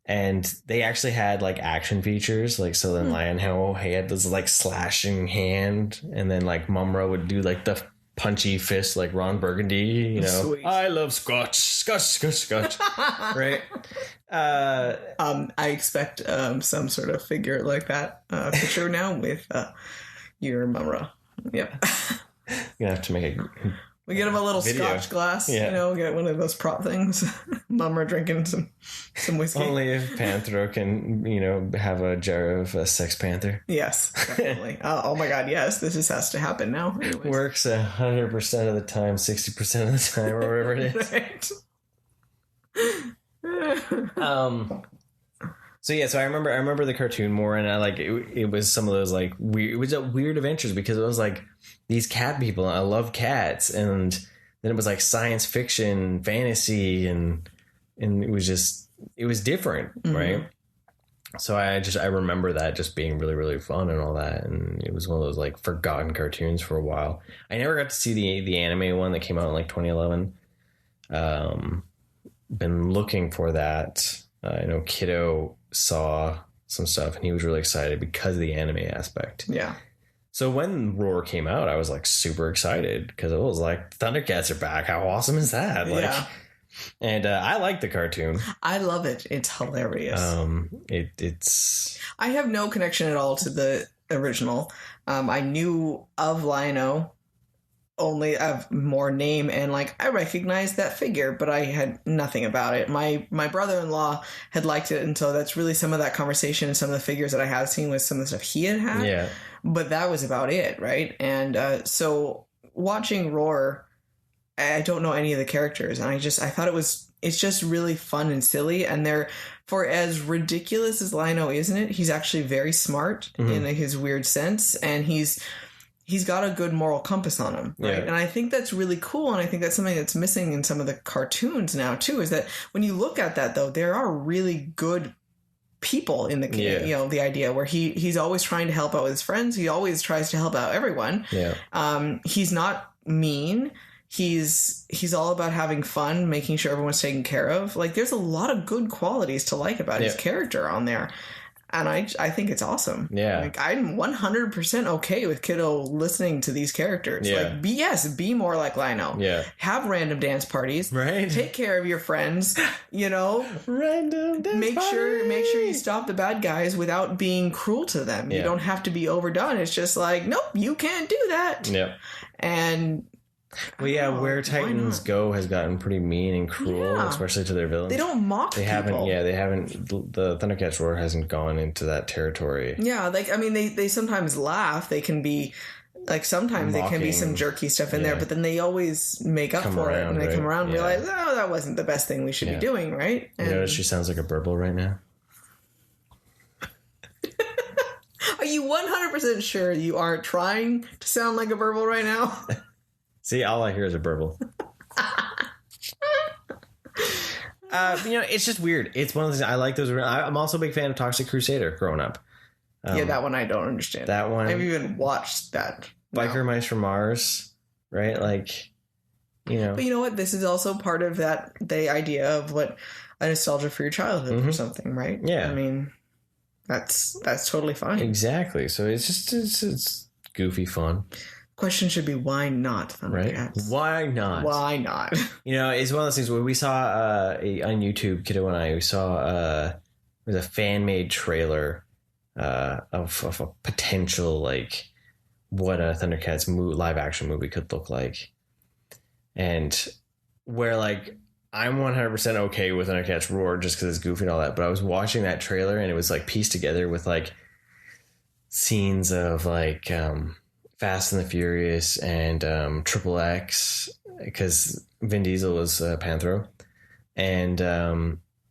S1: And they actually had like action features, like so then Lionel, he had this like slashing hand, and then like Mumra would do like the punchy fist like Ron Burgundy, you know.
S2: Sweet.
S1: I love Scotch. Right?
S2: I expect some sort of figure like that picture now with your Mumra. Yep.
S1: You're gonna have to make a
S2: we get him a little
S1: video.
S2: Scotch glass,
S1: Yeah.
S2: you know, get one of those prop things. Mumra drinking some whiskey.
S1: Only if Panthro can, you know, have a jar of Sex Panther.
S2: Yes, definitely. Oh my God, yes, this just has to happen now. Anyways.
S1: Works 100% of the time, 60% of the time, or whatever it is.
S2: Right.
S1: So yeah, so I remember the cartoon more, and I like it was some of those like weird. It was a weird adventures because it was like these cat people. And I love cats, and then it was like science fiction, fantasy, and it was different, right? So I remember that just being really, really fun and all that, and it was one of those like forgotten cartoons for a while. I never got to see the anime one that came out in like 2011. Been looking for that. I know Kiddo saw some stuff and he was really excited because of the anime aspect.
S2: Yeah.
S1: So when Roar came out, I was like super excited because it was like Thundercats are back. How awesome is that? Like,
S2: yeah.
S1: And I like the cartoon.
S2: I love it. It's hilarious.
S1: It's.
S2: I have no connection at all to the original. I knew of Lion-O only of more name, and like I recognized that figure, but I had nothing about it. My brother-in-law had liked it, and so that's really some of that conversation and some of the figures that I have seen with some of the stuff he had.
S1: Yeah.
S2: But that was about it, right? And so watching Roar, I don't know any of the characters, and I thought it's just really fun and silly, and they're, for as ridiculous as Lion-O, isn't it? He's actually very smart in his weird sense, and he's got a good moral compass on him, right? Yeah. And I think that's really cool, and I think that's something that's missing in some of the cartoons now too, is that when you look at that, though, there are really good people in the you know, the idea where he's always trying to help out with his friends. He always tries to help out everyone. Yeah. He's not mean. He's all about having fun, making sure everyone's taken care of. Like, there's a lot of good qualities to like about his character on there. And I think it's awesome. Yeah. Like, I'm 100% okay with Kiddo listening to these characters. Yeah. Like, be more like Lion-O. Yeah. Have random dance parties. Right. Take care of your friends. You know. Random dance parties. Make sure you stop the bad guys without being cruel to them. Yeah. You don't have to be overdone. It's just like, nope, you can't do that. Yeah. And
S1: Well, yeah, Where Titans Go has gotten pretty mean and cruel, especially to their villains.
S2: They don't mock people.
S1: They haven't. The Thundercats Roar hasn't gone into that territory.
S2: Yeah, like, I mean, they sometimes laugh. They can be, like, sometimes they can be some jerky stuff in there, but then they always make up for it. And they come around and realize, oh, that wasn't the best thing we should be doing, right? And
S1: you notice she sounds like a burble right now?
S2: Are you 100% sure you aren't trying to sound like a burble right now?
S1: See, all I hear is a burble. It's just weird. It's one of the things I like those. I'm also a big fan of Toxic Crusader growing up.
S2: That one I don't understand.
S1: That one.
S2: I've even watched that.
S1: Biker Mice from Mars, right? Like,
S2: But you know what? This is also part of the idea of what a nostalgia for your childhood or something, right?
S1: Yeah.
S2: I mean, that's totally fine.
S1: Exactly. So it's goofy fun.
S2: Question should be, why not Thundercats?
S1: Right? Why not?
S2: Why not?
S1: It's one of those things where we saw on YouTube, Kiddo and I, we saw it was a fan-made trailer of a potential, like, what a Thundercats live-action movie could look like. And where, like, I'm 100% okay with Thundercats Roar just because it's goofy and all that, but I was watching that trailer and it was, like, pieced together with, like, scenes of, like, Fast and the Furious and Triple X, because Vin Diesel was Panthro, and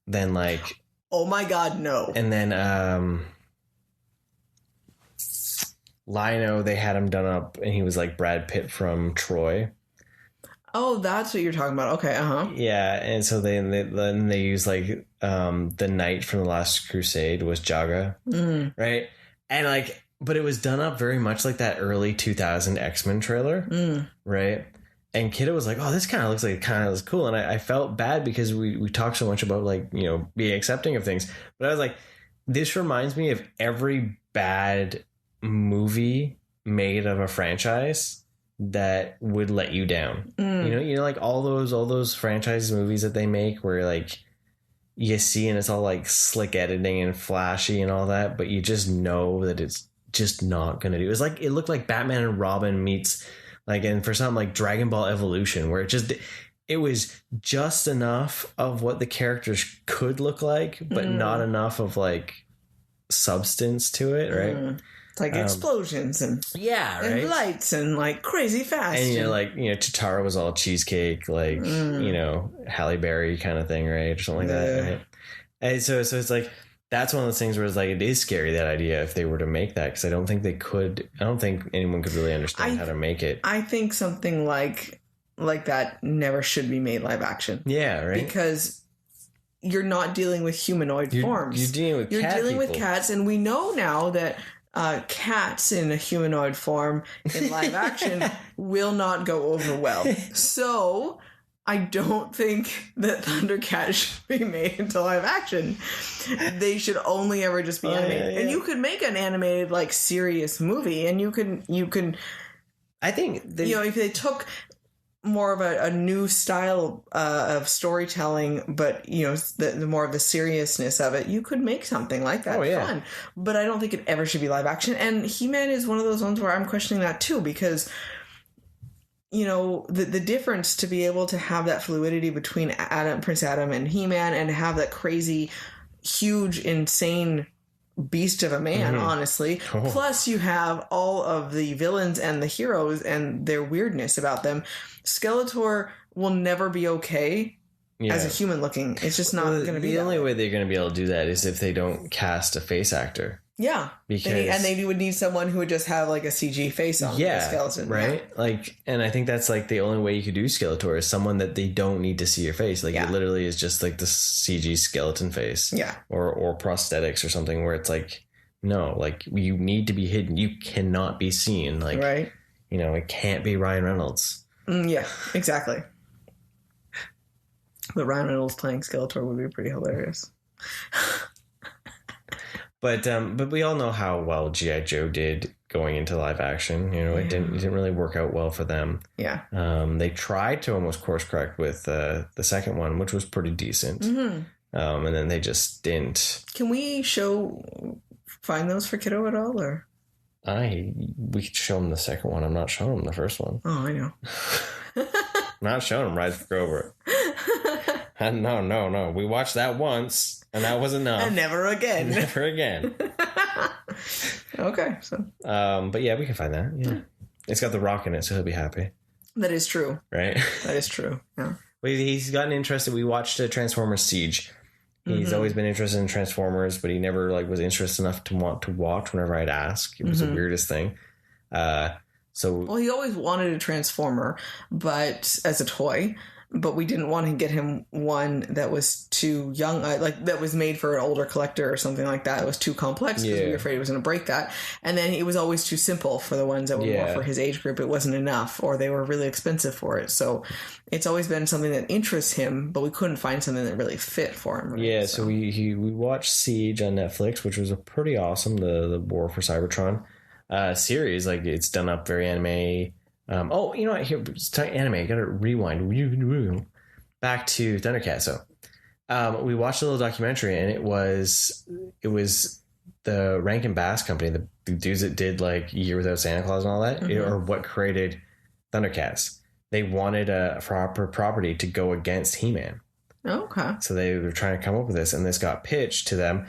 S1: then, like,
S2: oh my god, no.
S1: And then Lino, they had him done up and he was like Brad Pitt from Troy.
S2: Oh, that's what you're talking about. Okay,
S1: yeah. And so then they use, like, the knight from the Last Crusade was Jaga, right? And, like, but it was done up very much like that early 2000 X-Men trailer, right? And Kiddo was like, oh, this kind of looks like it kind of was cool. And I felt bad because we talked so much about, like, being accepting of things. But I was like, this reminds me of every bad movie made of a franchise that would let you down. Like all those franchise movies that they make where, like, you see and it's all, like, slick editing and flashy and all that, but you just know that it's just not gonna do. It was like, it looked like Batman and Robin meets, like, and for something like Dragon Ball Evolution, where it was just enough of what the characters could look like, but not enough of, like, substance to it, right?
S2: It's like explosions and and lights and, like, crazy fast.
S1: And Chitara was all cheesecake, like, Halle Berry kind of thing, right? Or something like that, right? And so it's like, that's one of those things where it's like, it is scary, that idea, if they were to make that, because I don't think anyone could really understand how to make it.
S2: I think something like that never should be made live action.
S1: Yeah, right.
S2: Because you're not dealing with humanoid forms.
S1: You're dealing with
S2: cats, and we know now that cats in a humanoid form in live action will not go over well. So I don't think that Thundercats should be made into live action. They should only ever just be animated. Yeah. And you could make an animated, like, serious movie, and you can.
S1: I think
S2: if they took more of a new style of storytelling, but the more of the seriousness of it, you could make something like that fun. But I don't think it ever should be live action. And He-Man is one of those ones where I'm questioning that too, because the difference to be able to have that fluidity between Prince Adam and He-Man, and have that crazy, huge, insane beast of a man, honestly. Plus you have all of the villains and the heroes and their weirdness about them. Skeletor will never be okay as a human looking. It's just not going to be.
S1: The only way they're going to be able to do that is if they don't cast a face actor.
S2: Yeah, because they would need someone who would just have, like, a CG face on the skeleton,
S1: right? Yeah. Like, and I think that's, like, the only way you could do Skeletor is someone that they don't need to see your face. Like, it literally is just, like, the CG skeleton face, or prosthetics or something, where it's like, no, like, you need to be hidden. You cannot be seen, like,
S2: right?
S1: It can't be Ryan Reynolds.
S2: Yeah, exactly. But Ryan Reynolds playing Skeletor would be pretty hilarious.
S1: But we all know how well G.I. Joe did going into live action. It didn't really work out well for them.
S2: Yeah.
S1: They tried to almost course correct with the second one, which was pretty decent. And then they just didn't.
S2: Can we find those for Kiddo at all, or?
S1: We could show him the second one. I'm not showing him the first one.
S2: Oh, I know.
S1: I'm not showing him Rise of Grover. No. We watched that once, and that was enough.
S2: And never again.
S1: Never again.
S2: Okay, so.
S1: But yeah, we can find that. Yeah, it's got The Rock in it, so he'll be happy.
S2: That is true.
S1: Right?
S2: That is true. Yeah.
S1: Well, he's gotten interested. We watched Transformers Siege. He's always been interested in Transformers, but he never was interested enough to want to watch whenever I'd ask. It was the weirdest thing. Well,
S2: he always wanted a Transformer, but as a toy, but we didn't want to get him one that was too young, that was made for an older collector or something like that. It was too complex because we were afraid he was going to break that. And then it was always too simple for the ones that were more for his age group. It wasn't enough, or they were really expensive for it. So it's always been something that interests him, but we couldn't find something that really fit for him. Right?
S1: Yeah, so we watched Siege on Netflix, which was a pretty awesome, the War for Cybertron series. It's done up very anime. You know what? Here, anime. You gotta rewind back to Thundercats. So, we watched a little documentary, and it was the Rankin Bass company, the dudes that did Year Without Santa Claus and all that, or what created Thundercats. They wanted a proper property to go against He-Man.
S2: Okay.
S1: So they were trying to come up with this, and this got pitched to them.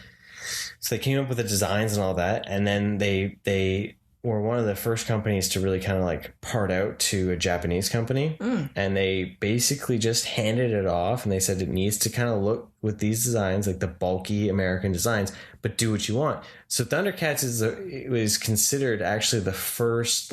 S1: So they came up with the designs and all that, and then they were one of the first companies to really kind of part out to a Japanese company. And they basically just handed it off, and they said it needs to kind of look with these designs, the bulky American designs, but do what you want. So Thundercats it was considered actually the first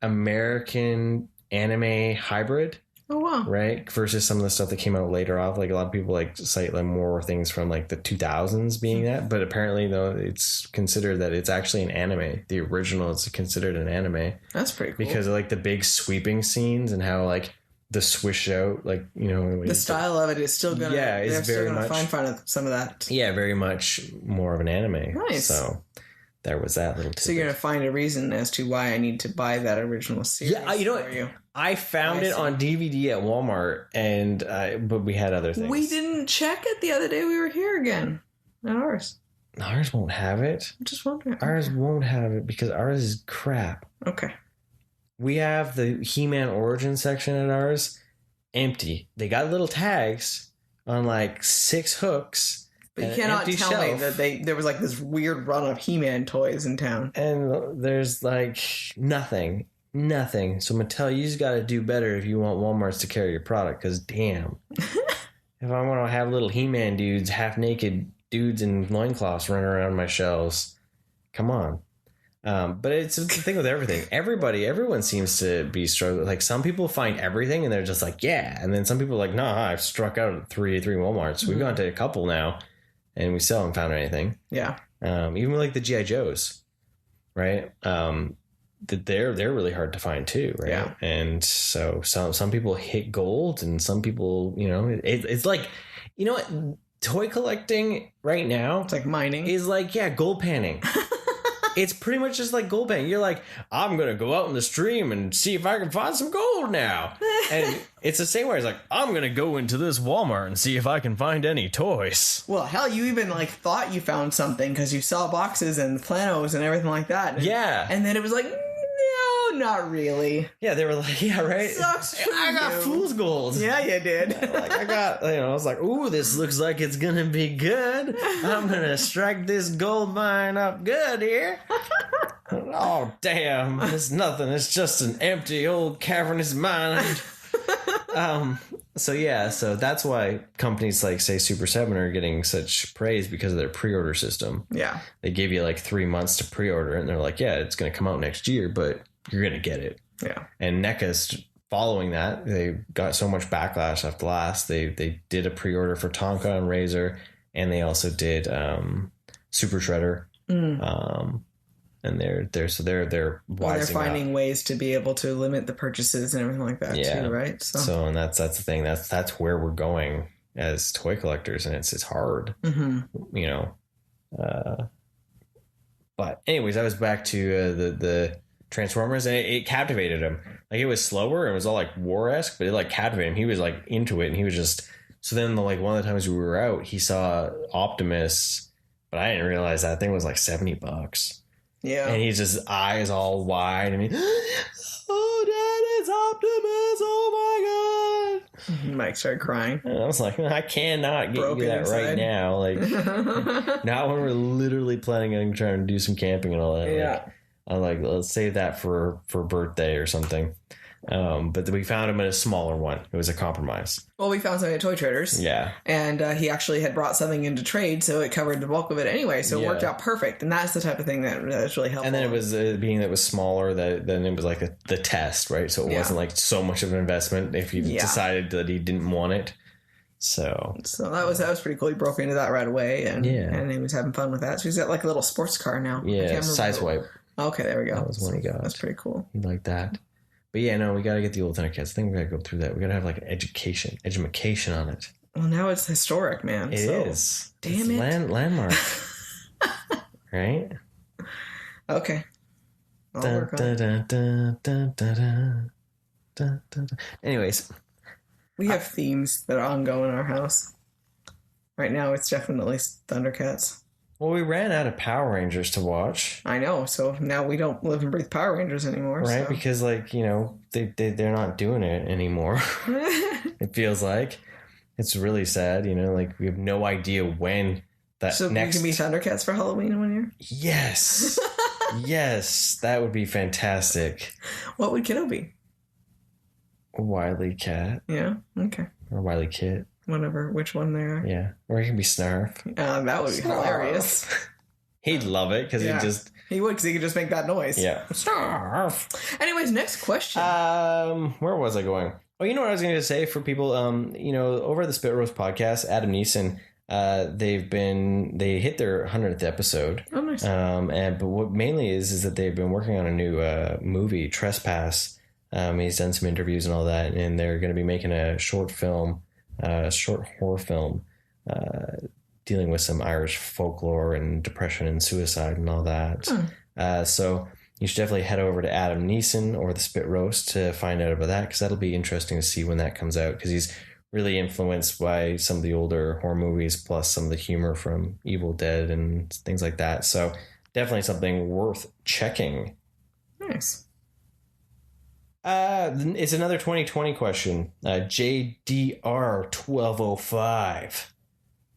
S1: American anime hybrid.
S2: Oh, wow.
S1: Right? Versus some of the stuff that came out later off. A lot of people cite more things from the 2000s being that. But apparently, though, it's considered that it's actually an anime. The original is considered an anime.
S2: That's pretty cool.
S1: Because of the big sweeping scenes and how the swish out,
S2: the style of it is still gonna.
S1: Yeah, it's very much
S2: find some of that.
S1: Yeah, very much more of an anime.
S2: Nice.
S1: So there was that little tidbit.
S2: So you're gonna find a reason as to why I need to buy that original series.
S1: Yeah, you know what? I found it on DVD at Walmart, and but we had other things.
S2: We didn't check it the other day we were here again. Not ours.
S1: Ours won't have it.
S2: I'm just wondering.
S1: Ours won't have it because ours is crap.
S2: Okay.
S1: We have the He-Man origin section at ours empty. They got little tags on 6 hooks.
S2: But you cannot tell me that there was this weird run of He-Man toys in town.
S1: And there's nothing. Nothing. So Mattel, you just got to do better if you want Walmarts to carry your product. Because damn, if I want to have little He-Man dudes, half naked dudes in loincloths running around my shelves, come on. But it's the thing with everything. Everyone seems to be struggling. Some people find everything and they're just yeah. And then some people are nah, I've struck out at three Walmarts. We've gone to a couple now, and we still haven't found anything.
S2: Yeah.
S1: Even with the G.I. Joes, right? They're really hard to find too, right?
S2: Yeah.
S1: And so some people hit gold, and some people, it's what toy collecting right now.
S2: It's like mining.
S1: Is gold panning. It's pretty much just like gold panning. You're I'm gonna go out in the stream and see if I can find some gold now. And it's the same way. It's I'm gonna go into this Walmart and see if I can find any toys.
S2: Well, hell, you even thought you found something because you saw boxes and planos and everything like that. And then it was no, not really.
S1: Yeah, they were yeah, right.
S2: Sucks for
S1: I got fool's gold.
S2: Yeah, you did.
S1: I got, I was ooh, this looks like it's gonna be good. I'm gonna strike this gold mine up good here. Oh damn, it's nothing. It's just an empty old cavernous mine. So that's why companies say Super 7 are getting such praise because of their pre-order system.
S2: Yeah.
S1: They give you 3 months to pre-order, and they're yeah, it's going to come out next year, but you're going to get it.
S2: Yeah.
S1: And NECA's following that. They got so much backlash after last. They did a pre-order for Tonka and Razor, and they also did Super Shredder. And they're finding
S2: ways to be able to limit the purchases and everything like that too, right?
S1: So and that's the thing. That's where we're going as toy collectors, and it's hard, But anyways, I was back to the Transformers, and it captivated him. It was slower, and it was all war-esque, but it captivated him. He was into it, and he was just. So then one of the times we were out, he saw Optimus, but I didn't realize that thing was $70.
S2: Yeah.
S1: And he's just eyes all wide. I mean, oh, Dad, it's Optimus! Oh my God!
S2: Mike started crying.
S1: And I was like, I cannot get
S2: Broken
S1: you that
S2: inside.
S1: right now. Like, not when we're literally planning on trying to do some camping and all that.
S2: Yeah.
S1: Like, I'm like, let's save that for birthday or something. But we found him in a smaller one. It was a compromise.
S2: Well, we found something at Toy Traders.
S1: Yeah.
S2: And he actually had brought something into trade, so it covered the bulk of it anyway. So it worked out perfect. And that's the type of thing that's really helpful.
S1: And then it was, being that it was smaller, then it was like the test, right? So it wasn't like so much of an investment if you decided that he didn't want it. So
S2: that was pretty cool. He broke into that right away, and he was having fun with that. So he's got like a little sports car now.
S1: Yeah, size wipe.
S2: Okay, there we go.
S1: That was one he got.
S2: That's pretty cool.
S1: He liked that. But yeah, no, we got to get the old Thundercats. I think we got to go through that. We got to have like an education on it.
S2: Well, now it's historic, man.
S1: It is.
S2: Damn
S1: it's
S2: it.
S1: Landmark. Right?
S2: Okay. I'll work on it.
S1: Anyways.
S2: We have themes that are ongoing in our house. Right now, it's definitely Thundercats.
S1: Well, we ran out of Power Rangers to watch.
S2: I know, so now we don't live and breathe Power Rangers anymore.
S1: Right,
S2: so.
S1: because they're not doing it anymore. It feels like. It's really sad, like we have no idea when that
S2: so
S1: next...
S2: we can be Thundercats for Halloween in 1 year?
S1: Yes. Yes, that would be fantastic.
S2: What would Kiddo be?
S1: Wily Cat.
S2: Yeah, okay.
S1: Or Wily Kit.
S2: Whatever, which one they are.
S1: Yeah, or he can be Snarf.
S2: That would be hilarious.
S1: He'd love it because
S2: he would, because he could just make that noise.
S1: Yeah.
S2: Snarf. Anyways, next question.
S1: Where was I going? Oh, you know what I was going to say for people, over at the Spit Roast podcast, Adam Neeson, they hit their 100th episode.
S2: Oh, nice.
S1: But what mainly is that they've been working on a new movie, Trespass. He's done some interviews and all that, and they're going to be making a short horror film, dealing with some Irish folklore and depression and suicide and all that. So you should definitely head over to Adam Neeson or the Spit Roast to find out about that, because that'll be interesting to see when that comes out, because he's really influenced by some of the older horror movies, plus some of the humor from Evil Dead and things like that. So definitely something worth checking.
S2: Nice.
S1: It's another 2020 question. JDR1205.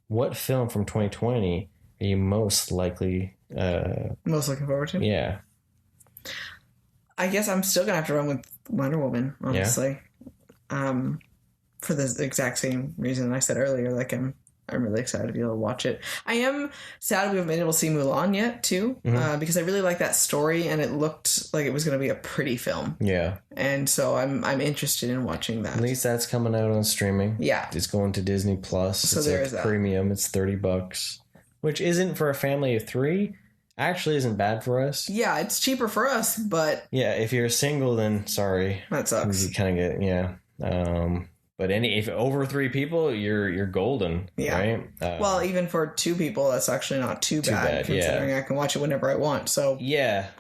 S1: What film from 2020 are you most looking
S2: forward to?
S1: Yeah.
S2: I guess I'm still gonna have to run with Wonder Woman, honestly. Yeah. For the exact same reason I said earlier, like I'm really excited to be able to watch it. I am sad we haven't been able to see Mulan yet, too, because I really like that story, and it looked like it was going to be a pretty film. Yeah. And so I'm interested in watching that.
S1: At least that's coming out on streaming.
S2: Yeah.
S1: It's going to Disney Plus.
S2: So
S1: it's
S2: there's that.
S1: Premium. It's $30, which isn't for a family of 3. Actually isn't bad for us.
S2: Yeah, it's cheaper for us, but...
S1: Yeah, if you're single, then sorry.
S2: That sucks.
S1: You kind of get, but if over 3 people, you're golden, right?
S2: Well, even for 2 people, that's actually not too bad considering I can watch it whenever I want. So
S1: yeah,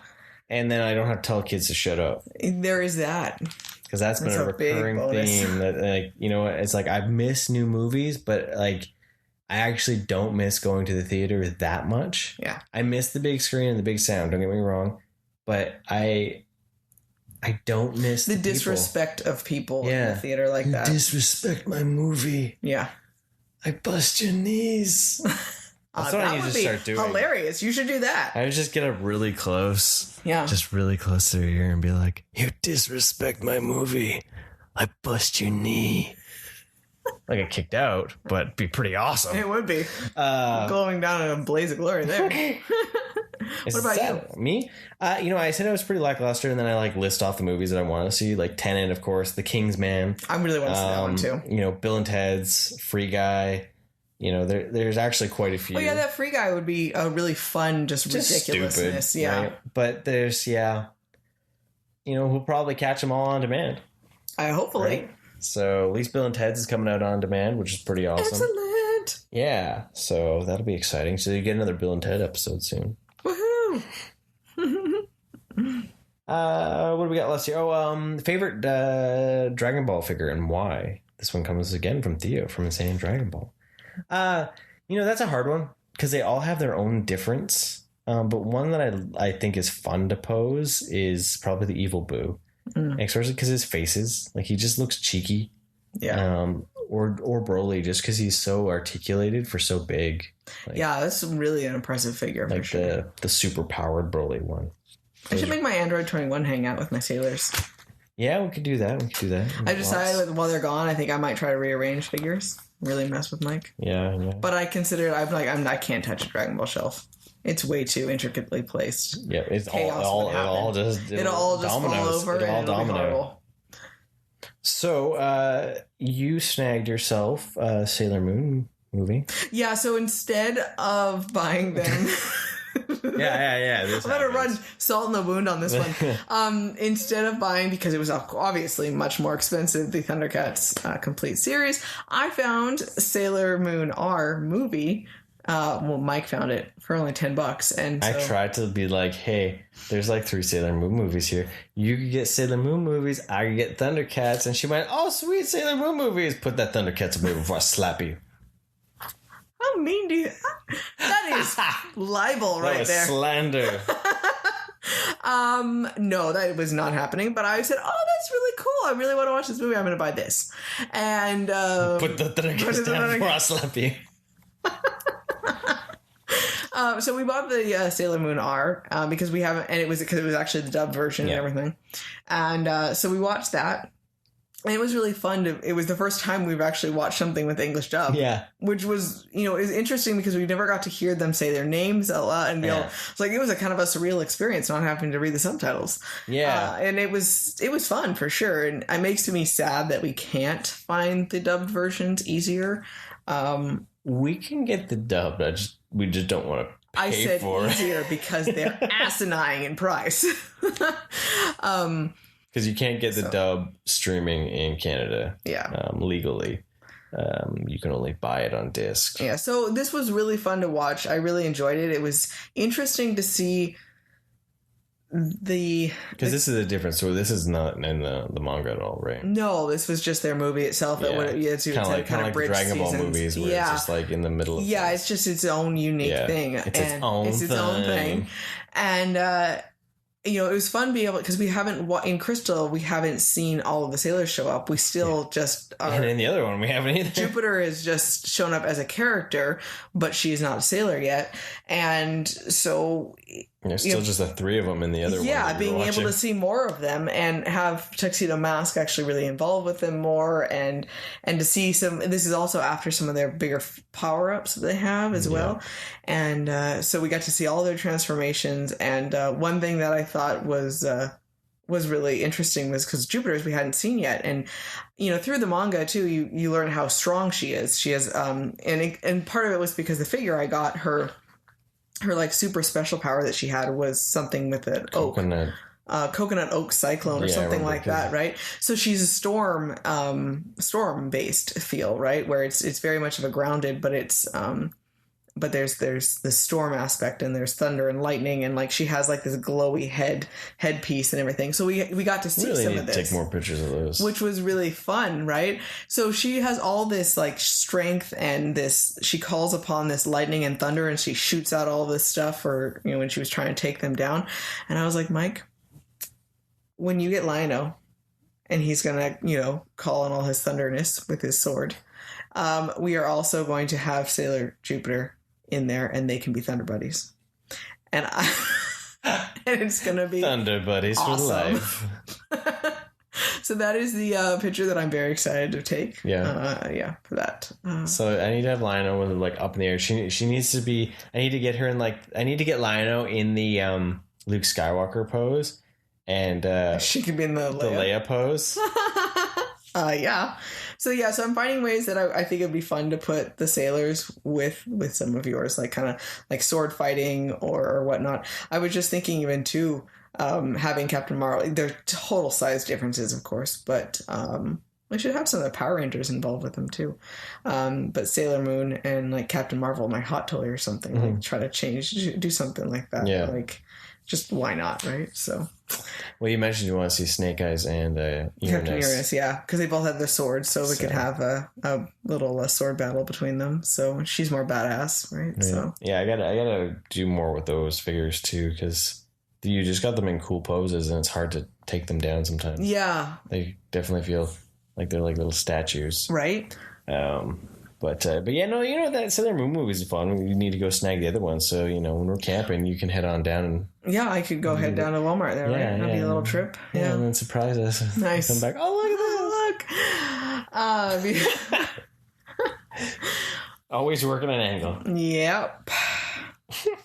S1: and then I don't have to tell kids to shut up.
S2: There is that,
S1: because that's been a recurring theme. That it's like I miss new movies, but like I actually don't miss going to the theater that much. Yeah, I miss the big screen and the big sound. Don't get me wrong, but I don't miss
S2: the disrespect of people in the theater like that.
S1: Disrespect my movie.
S2: Yeah.
S1: I bust your knees. That's what I need to start doing.
S2: Hilarious. You should do that.
S1: I would just get up really close.
S2: Yeah.
S1: Just really close to her ear and be like, you disrespect my movie. I bust your knee. Like get kicked out, but it'd be pretty awesome.
S2: It would be. Glowing down in a blaze of glory there. What about you?
S1: Me? I said I was pretty lackluster, and then I list off the movies that I want to see, like Tenet, of course, The King's Man.
S2: I really want to see that one too.
S1: Bill and Ted's, Free Guy. There's actually quite a few.
S2: Well, yeah, that Free Guy would be a really fun, just ridiculousness.
S1: Stupid, yeah, right? But there's we'll probably catch them all on demand.
S2: Hopefully.
S1: Right? So at least Bill and Ted's is coming out on demand, which is pretty awesome.
S2: Excellent.
S1: Yeah, so that'll be exciting. So you get another Bill and Ted episode soon.
S2: Woohoo!
S1: What do we got last year? Favorite Dragon Ball figure and why? This one comes again from Theo from Insane Dragon Ball. That's a hard one because they all have their own difference. But one that I think is fun to pose is probably the Evil Boo. Especially because his faces, like he just looks cheeky.
S2: Yeah.
S1: Or Broly, just because he's so articulated for so big. Like,
S2: yeah, that's really an impressive figure.
S1: Like
S2: for sure.
S1: the super powered Broly one.
S2: I should make my Android 21 hang out with my sailors.
S1: Yeah, we could do that.
S2: I decided while they're gone, I think I might try to rearrange figures. Really mess with Mike.
S1: Yeah.
S2: But I consider I can't touch a Dragon Ball shelf. It's way too intricately placed.
S1: Yeah, it's
S2: Chaos
S1: all just
S2: fall over.
S1: It'll all domino.
S2: Horrible.
S1: So, you snagged yourself a Sailor Moon movie.
S2: Yeah. So instead of buying them.
S1: Yeah.
S2: I'm going to run salt in the wound on this one. Instead of buying, because it was obviously much more expensive, the Thundercats complete series, I found Sailor Moon R movie. Mike found it for only $10, and so,
S1: I tried to be like, hey, there's like 3 Sailor Moon movies here. You could get Sailor Moon movies, I could get Thundercats, and she went, oh, sweet, Sailor Moon movies. Put that Thundercats away before I slap you.
S2: How mean do you? That is libel right
S1: was
S2: there.
S1: Slander.
S2: No, that was not happening. But I said, "Oh, that's really cool. I really want to watch this movie. I'm going to buy this." And
S1: put the Thundercats down before I slap you.
S2: So we bought the Sailor Moon R because we haven't, and it was because it was actually the dubbed version and everything. And so we watched that. And it was really fun it was the first time we've actually watched something with English dub. Yeah. Which was, it was interesting because we never got to hear them say their names a lot. And it's like, it was a kind of a surreal experience not having to read the subtitles. Yeah. And it was fun for sure. And it makes me sad that we can't find the dubbed versions easier.
S1: We can get the dubbed. We just don't want to pay for it.
S2: I said easier because they're asinine in price.
S1: Because you can't get the dub streaming in Canada legally. You can only buy it on disc.
S2: Yeah, so this was really fun to watch. I really enjoyed it. It was interesting to see
S1: because this is a different story. This is not in the manga at all, right?
S2: No, this was just their movie itself.
S1: Kind of like the Dragon Ball movies where it's just like in the middle of
S2: things. It's just its own unique thing.
S1: It's its own thing.
S2: And it was fun to be able, because we haven't, in Crystal, we haven't seen all of the sailors show up. We still just are.
S1: And in the other one, we haven't either.
S2: Jupiter has just shown up as a character, but she's not a sailor yet. And so
S1: there's still just the 3 of them in the other one.
S2: Yeah, being able to see more of them and have Tuxedo Mask actually really involved with them more, and to see this is also after some of their bigger power-ups that they have as well. And so we got to see all their transformations. And one thing that I thought was really interesting was because Jupiter's we hadn't seen yet. And, through the manga too, you learn how strong she is. She has, and part of it was because the figure I got, her like super special power that she had was something with an coconut oak cyclone or something like that, right? So she's a storm based feel, right? Where it's very much of a grounded, but it's but there's the storm aspect, and there's thunder and lightning, and like she has like this glowy headpiece and everything. So we got to see some of this.
S1: Take more pictures of those,
S2: which was really fun, right? So she has all this like strength, and she calls upon this lightning and thunder, and she shoots out all this stuff for when she was trying to take them down. And I was like, Mike, when you get Lion-O and he's gonna call on all his thunderness with his sword, we are also going to have Sailor Jupiter in there, and they can be Thunder Buddies. And and it's going to be
S1: Thunder Buddies
S2: awesome.
S1: For life.
S2: So that is the picture that I'm very excited to take.
S1: Yeah.
S2: For that.
S1: So I need to have Lion-O with like up in the air. She needs to be. I need to get her in I need to get Lion-O in the Luke Skywalker pose, and
S2: she can be in the
S1: Leia pose.
S2: Yeah. So I'm finding ways that I think it'd be fun to put the sailors with some of yours, like kind of like sword fighting or whatnot. I was just thinking even too, having Captain Marvel. There are total size differences, of course, but we should have some of the Power Rangers involved with them too. But Sailor Moon and like Captain Marvel, my hot toy or something, like try to do something like that.
S1: Yeah.
S2: Like just why not, right? So.
S1: Well, you mentioned you want to see Snake Eyes and
S2: Captain Uranus, yeah, because they both have their swords, so we could have a little sword battle between them. So she's more badass, right?
S1: Yeah.
S2: So
S1: yeah, I gotta do more with those figures too, because you just got them in cool poses, and it's hard to take them down sometimes.
S2: Yeah,
S1: they definitely feel like they're like little statues,
S2: right?
S1: But yeah, no, that Sailor Moon movie is fun. We need to go snag the other one. So, when we're camping, you can head on down and...
S2: Yeah, I could go head down to Walmart there, right? That'd be a little trip.
S1: Yeah, and then surprise us.
S2: Nice.
S1: Come back, oh, look at this. Always working an angle.
S2: Yep.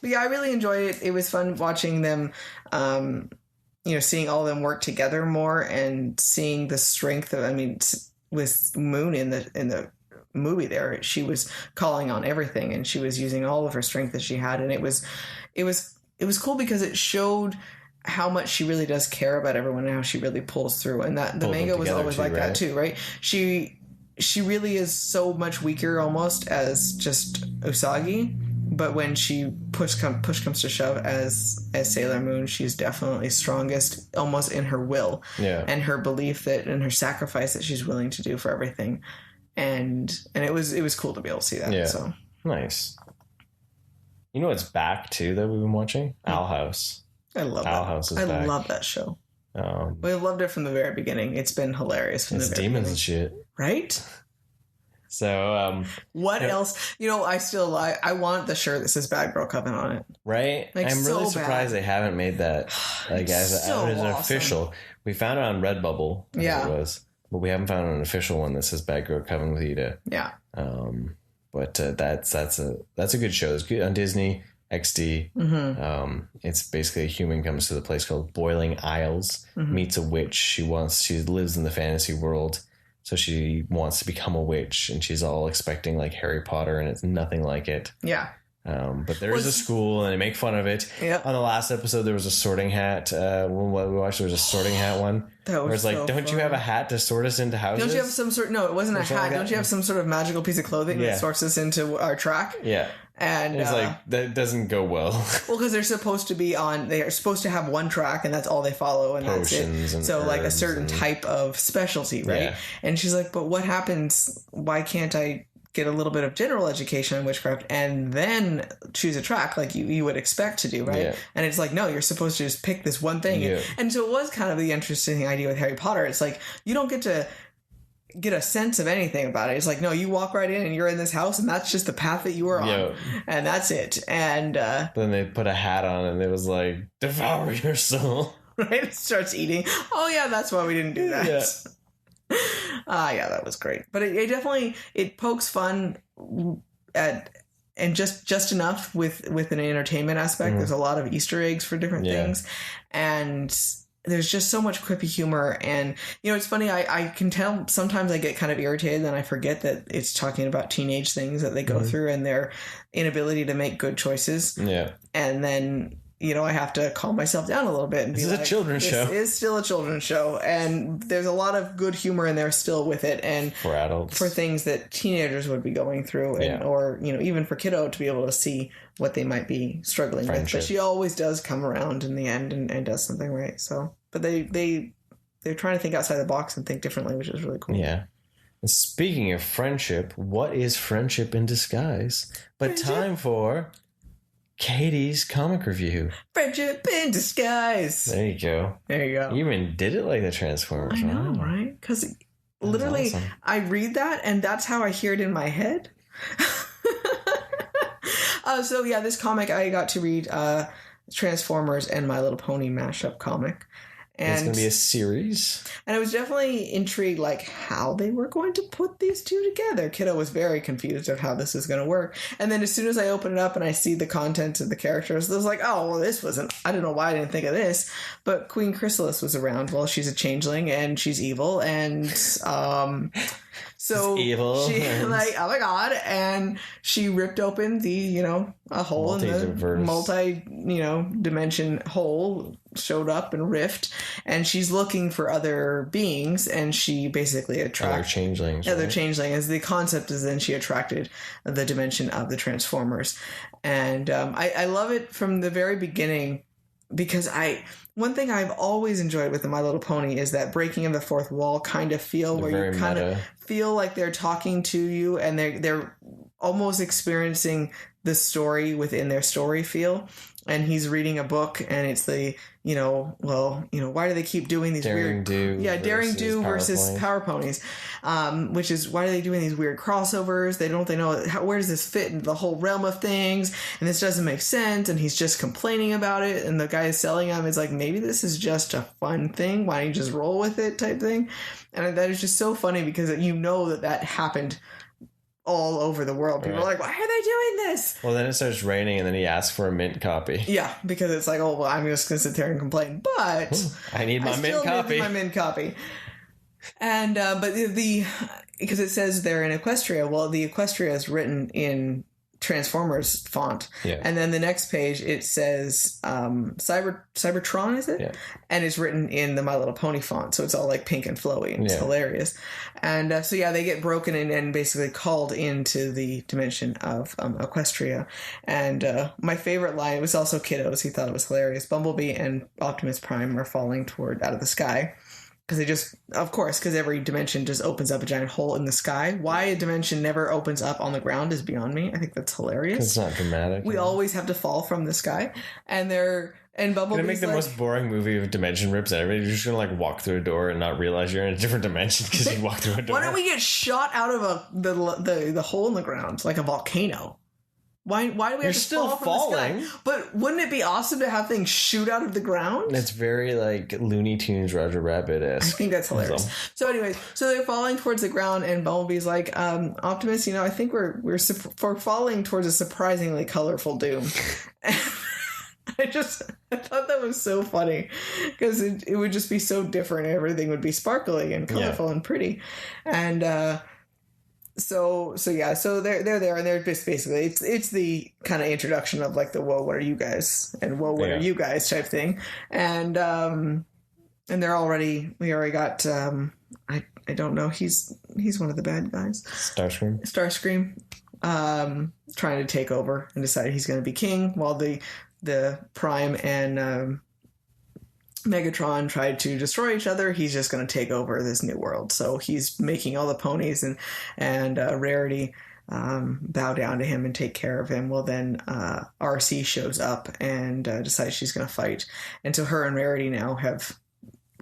S2: But yeah, I really enjoyed it. It was fun watching them, seeing all of them work together more and seeing the strength of, with Moon in the movie there, she was calling on everything and she was using all of her strength that she had, and it was cool because it showed how much she really does care about everyone and how she really pulls through, and that the manga was always too, like right? That too, right? She really is so much weaker almost as just Usagi, but when she push comes to shove as Sailor Moon, she's definitely strongest almost in her will, and her belief that and her sacrifice that she's willing to do for everything. And it was cool to be able to see that.
S1: Yeah.
S2: So
S1: nice. It's back too that we've been watching? Owl House.
S2: I love
S1: Owl House is back.
S2: I love that show. We loved it from the very beginning. It's been hilarious from the very
S1: demons
S2: beginning.
S1: And shit.
S2: Right?
S1: So
S2: what else? I want the shirt that says Bad Girl Coven on it.
S1: Right?
S2: Like,
S1: I'm really surprised they haven't made that as an official. We found it on Redbubble.
S2: Yeah.
S1: It was. But we haven't found an official one that says Bad Girl Coven with Ida.
S2: Yeah.
S1: But that's a good show. It's good on Disney XD.
S2: Mm-hmm.
S1: It's basically a human comes to the place called Boiling Isles, meets a witch. She lives in the fantasy world, so she wants to become a witch, and she's all expecting like Harry Potter, and it's nothing like it.
S2: Yeah.
S1: But there is a school, and they make fun of it.
S2: Yep.
S1: On the last episode, there was a sorting hat. When we watched, there was a sorting hat one.
S2: That was
S1: where it's like, don't you have a hat to sort us into houses?
S2: Don't you have some sort? No, it wasn't a hat.
S1: Like
S2: don't you have some sort of magical piece of clothing that sorts us into our track?
S1: Yeah.
S2: And
S1: it's like that doesn't go well.
S2: Well, because they're supposed to have one track, and that's all they follow, and
S1: Potions,
S2: that's it. So like a certain type of specialty, right? Yeah. And she's like, but what happens? Why can't I get a little bit of general education in witchcraft and then choose a track like you would expect to do, right? Yeah. And it's like, no, you're supposed to just pick this one thing. Yeah. And so it was kind of the interesting idea with Harry Potter. It's like, you don't get to get a sense of anything about it. It's like, no, you walk right in and you're in this house and that's just the path that you are on. And that's it. And
S1: then they put a hat on and it was like, devour your soul.
S2: Right? It starts eating. Oh yeah, that's why we didn't do that. Yeah. Yeah, that was great. But it definitely, it pokes fun at, and just enough with an entertainment aspect. There's a lot of Easter eggs for different things. And there's just so much quippy humor. And, it's funny, I can tell sometimes I get kind of irritated and I forget that it's talking about teenage things that they go through and their inability to make good choices. Yeah. And then, I have to calm myself down a little bit and be like,
S1: this is a children's show.
S2: This is still a children's show. And there's a lot of good humor in there still with it. And
S1: for adults,
S2: for things that teenagers would be going through, and, or, even for kiddo to be able to see what they might be struggling with. But she always does come around in the end and does something right. So, but they're trying to think outside the box and think differently, which is really cool.
S1: Yeah. And speaking of friendship, what is friendship in disguise? But time for Katie's comic review.
S2: Friendship in disguise.
S1: There you go.
S2: There you go.
S1: You even did it like the Transformers.
S2: I know, right? Because literally, awesome. I read that and that's how I hear it in my head. So yeah, this comic I got to read Transformers and My Little Pony mashup comic. And
S1: it's going to be a series.
S2: And I was definitely intrigued, like, how they were going to put these two together. Kiddo was very confused of how this is going to work. And then as soon as I open it up and I see the content of the characters, I was like, oh, well, this wasn't... I don't know why I didn't think of this. But Queen Chrysalis was around. Well, she's a changeling and she's evil. And so
S1: evil.
S2: She, like, oh my God. And she ripped open the, a hole in the dimension hole, showed up and rift, and she's looking for other beings, and she basically attracts
S1: other changelings.
S2: As the concept is, then she attracted the dimension of the Transformers, and I love it from the very beginning. because one thing I've always enjoyed with the My Little Pony is that breaking of the fourth wall kind of feel
S1: They're
S2: where
S1: very
S2: you kind of
S1: meta.
S2: feel like they're talking to you and they're almost experiencing the story within their story feel. And he's reading a book, and it's the, why do they keep doing these
S1: Daring Do
S2: Daring Do versus Power Ponies, which is, why are they doing these weird crossovers? They know where does this fit into the whole realm of things, and this doesn't make sense, and he's just complaining about it, and the guy selling him is like, maybe this is just a fun thing, why don't you just roll with it type thing. And that is just so funny because that happened all over the world. People are like, why are they doing this?
S1: Well, then it starts raining, and then he asks for a mint copy.
S2: Yeah, because it's like, oh, well, I'm just going to sit there and complain. But
S1: I need my mint copy.
S2: Need my mint copy. And, but because it says they're in Equestria, well, the Equestria is written in Transformers font.
S1: Yeah.
S2: And then the next page, it says Cybertron, is it?
S1: Yeah.
S2: And it's written in the My Little Pony font. So it's all like pink and flowy, and it's hilarious. And they get broken and basically called into the dimension of Equestria. And my favorite line, it was also Kiddo's, he thought it was hilarious. Bumblebee and Optimus Prime are falling out of the sky. Because every dimension just opens up a giant hole in the sky. Why a dimension never opens up on the ground is beyond me. I think that's hilarious.
S1: It's not dramatic.
S2: We always have to fall from the sky. And Bumblebee's
S1: gonna make the most boring movie of dimension rips ever. You're just gonna walk through a door and not realize you're in a different dimension because you walk through a door.
S2: Why don't we get shot out of the hole in the ground like a volcano? Why do we have to fall from the sky? But wouldn't it be awesome to have things shoot out of the ground?
S1: It's very like Looney Tunes Roger Rabbit-esque.
S2: I think that's hilarious. So anyways, they're falling towards the ground, and Bumblebee's like, Optimus, I think we're falling towards a surprisingly colorful doom. I thought that was so funny because it would just be so different. Everything would be sparkly and colorful and pretty. And, So they're there, and they're just basically it's the kind of introduction of like the whoa, what are you guys, and whoa, what are you guys type thing, and we already got I don't know, he's one of the bad guys, Starscream, trying to take over and decided he's going to be king, while the Prime and Megatron tried to destroy each other. He's just going to take over this new world. So he's making all the ponies and Rarity bow down to him and take care of him. Well, then RC shows up and decides she's going to fight. And so her and Rarity now have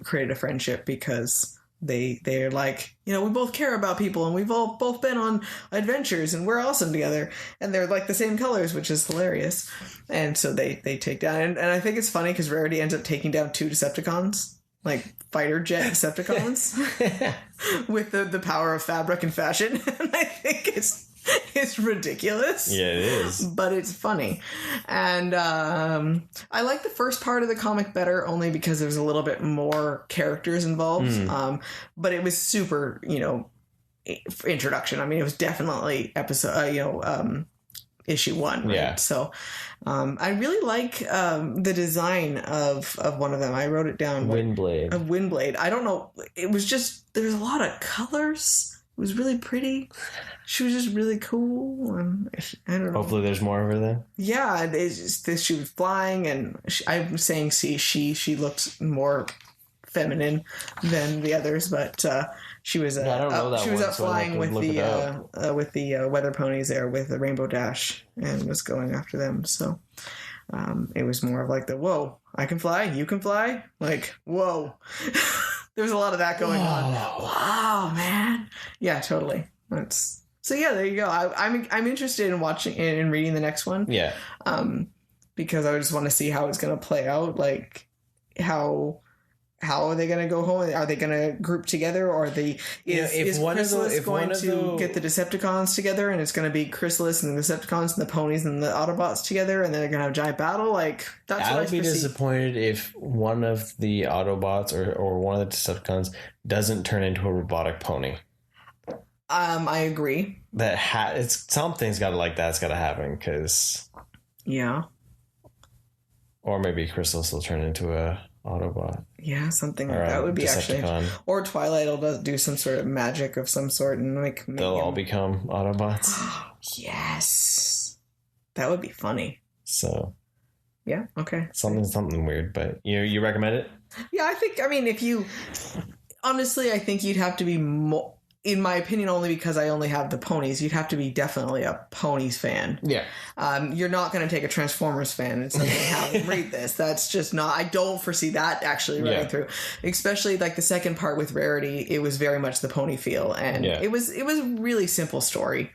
S2: created a friendship because they're like, we both care about people, and we've all both been on adventures, and we're awesome together, and they're like the same colors, which is hilarious. And so they take down, and I think it's funny because Rarity ends up taking down 2 Decepticons, like fighter jet Decepticons, with the power of fabric and fashion. And I think it's ridiculous.
S1: Yeah, it is.
S2: But it's funny. And I like the first part of the comic better only because there's a little bit more characters involved. But it was super, introduction. I mean, it was definitely issue 1, right? Yeah. So I really like the design of one of them. I wrote it down.
S1: Windblade.
S2: A Windblade. I don't know. It was just, there's a lot of colors. It was really pretty. She was just really cool. And I don't know.
S1: Hopefully there's more of her then.
S2: Yeah, she was flying, and I'm saying she looked more feminine than the others, but she was up flying with the weather ponies there with the Rainbow Dash and was going after them. So it was more of like the whoa, I can fly, you can fly, like whoa. There's a lot of that going on. Wow, man. Yeah, totally. So yeah, there you go. I'm interested in watching and reading the next one.
S1: Yeah.
S2: Because I just want to see how it's going to play out. Like how are they going to go home? Are they going to group together, or is Chrysalis going to get the Decepticons together, and it's going to be Chrysalis and the Decepticons and the ponies and the Autobots together, and then they're going to have a giant battle? Like, that's what I would be
S1: disappointed if one of the Autobots or one of the Decepticons doesn't turn into a robotic pony.
S2: I agree.
S1: It's something's got to like that's got to happen, because or maybe Chrysalis will turn into a Autobot.
S2: Yeah, something like that would be Decepticon. Actually. Or Twilight will do some sort of magic of some sort and like
S1: they'll all become Autobots.
S2: Yes, that would be funny.
S1: So
S2: Yeah. Okay.
S1: Something weird, but you recommend it?
S2: Yeah, I mean, honestly, I think you'd have to be more, in my opinion, only because I only have the ponies, you'd have to be definitely a ponies fan.
S1: Yeah.
S2: You're not going to take a Transformers fan and say, have them read this. That's just not, I don't foresee that actually running through. Especially like the second part with Rarity, it was very much the pony feel. And it was a really simple story.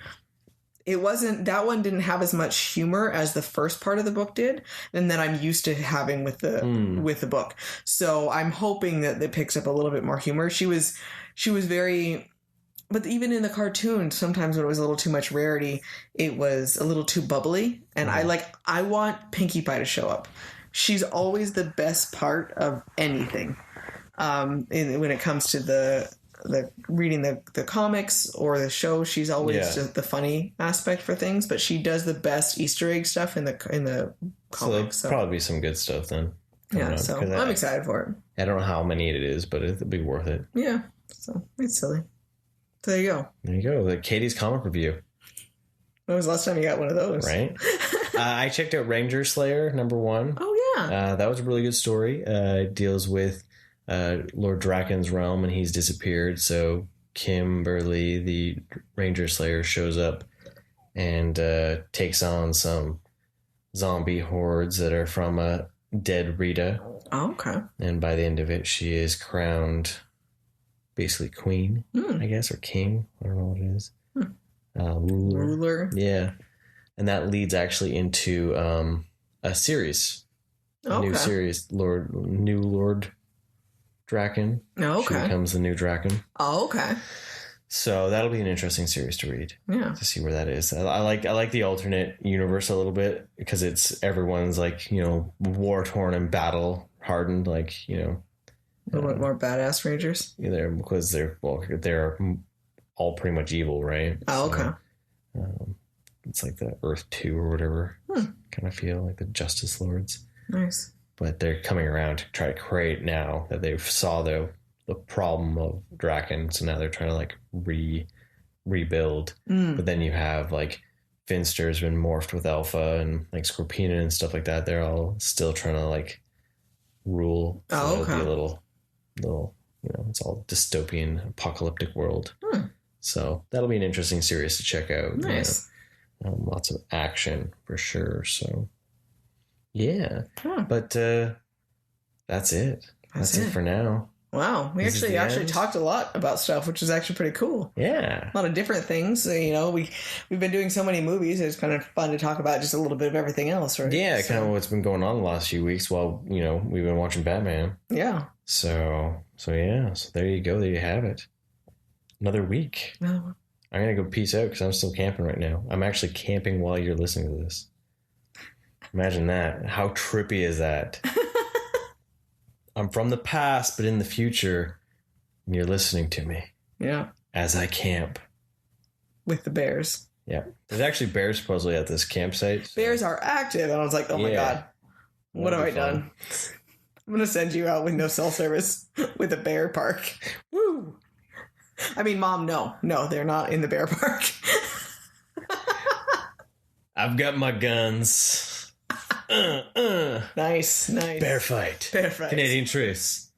S2: That one didn't have as much humor as the first part of the book did, and that I'm used to having with the book. So I'm hoping that it picks up a little bit more humor. She was very, but even in the cartoon, sometimes when it was a little too much Rarity, it was a little too bubbly. And I want Pinkie Pie to show up. She's always the best part of anything. When it comes to the reading the comics or the show, she's always just the funny aspect for things, but she does the best Easter egg stuff in the comics.
S1: So probably be some good stuff then.
S2: Yeah, so I'm excited for it.
S1: I don't know how many it is, but it'll be worth it.
S2: Yeah, so it's silly. So there you go.
S1: There you go. The Katie's comic review.
S2: When was the last time you got one of those?
S1: Right. I checked out Ranger Slayer #1.
S2: Oh yeah.
S1: That was a really good story. It deals with Lord Draken's realm, and he's disappeared. So Kimberly, the Ranger Slayer, shows up and takes on some zombie hordes that are from a dead Rita.
S2: Oh, okay.
S1: And by the end of it, she is crowned basically queen, I guess, or king. I don't know what it is. Ruler. Yeah. And that leads actually into a series. A new series, New Lord Draken.
S2: Oh, okay.
S1: She becomes the new Draken.
S2: Oh, okay.
S1: So that'll be an interesting series to read.
S2: Yeah.
S1: To see where that is. I like the alternate universe a little bit because everyone's like, war torn and battle hardened, like,
S2: A little bit more badass Rangers.
S1: Because they're all pretty much evil, right?
S2: Oh, okay.
S1: So, it's like the Earth 2 or whatever kind of feel, like the Justice Lords.
S2: Nice.
S1: But they're coming around to try to create, now that they've saw the problem of Draken, so now they're trying to like rebuild. But then you have like Finster's been morphed with Alpha, and like Scorpina and stuff like that. They're all still trying to like rule. So
S2: okay.
S1: It'll be a little it's all dystopian, apocalyptic world. So that'll be an interesting series to check out.
S2: Nice.
S1: Lots of action for sure. So yeah, but that's it. That's it for now.
S2: Wow, we actually talked a lot about stuff, which is actually pretty cool.
S1: Yeah,
S2: a lot of different things. We've been doing so many movies. It's kind of fun to talk about just a little bit of everything else, right?
S1: Yeah, kind of what's been going on the last few weeks while we've been watching Batman.
S2: Yeah.
S1: So there you go. There you have it. Another week.
S2: Oh.
S1: I'm gonna go peace out because I'm still camping right now. I'm actually camping while you're listening to this. Imagine that. How trippy is that? I'm from the past, but in the future, and you're listening to me.
S2: Yeah.
S1: As I camp.
S2: With the bears.
S1: Yeah. There's actually bears supposedly at this campsite.
S2: So. Bears are active. And I was like, oh my God. What have I done? I'm going to send you out with no cell service with a bear park. Woo. I mean, Mom, no. No, they're not in the bear park.
S1: I've got my guns.
S2: Nice.
S1: Bear fight. Canadian truce.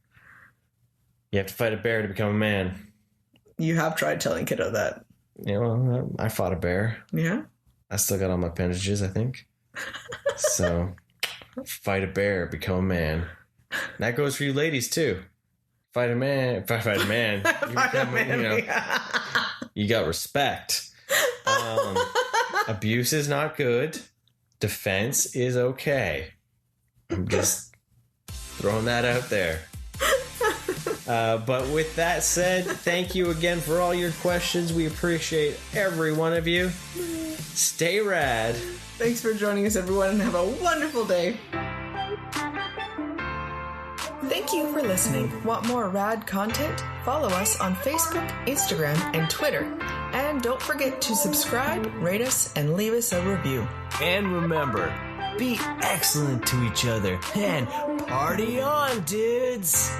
S1: You have to fight a bear to become a man.
S2: You have tried telling Kiddo that.
S1: Yeah, well, I fought a bear.
S2: Yeah?
S1: I still got all my appendages, I think. So, fight a bear, become a man. That goes for you ladies, too. Fight a man. Fight a man. You got respect. Abuse is not good. Defense is okay. I'm just throwing that out there. But with that said, thank you again for all your questions. We appreciate every one of you. Stay rad.
S2: Thanks for joining us, everyone, and have a wonderful day. Thank you for listening. Want more rad content? Follow us on Facebook, Instagram, and Twitter. And don't forget to subscribe, rate us, and leave us a review.
S1: And remember, be excellent to each other and party on, dudes!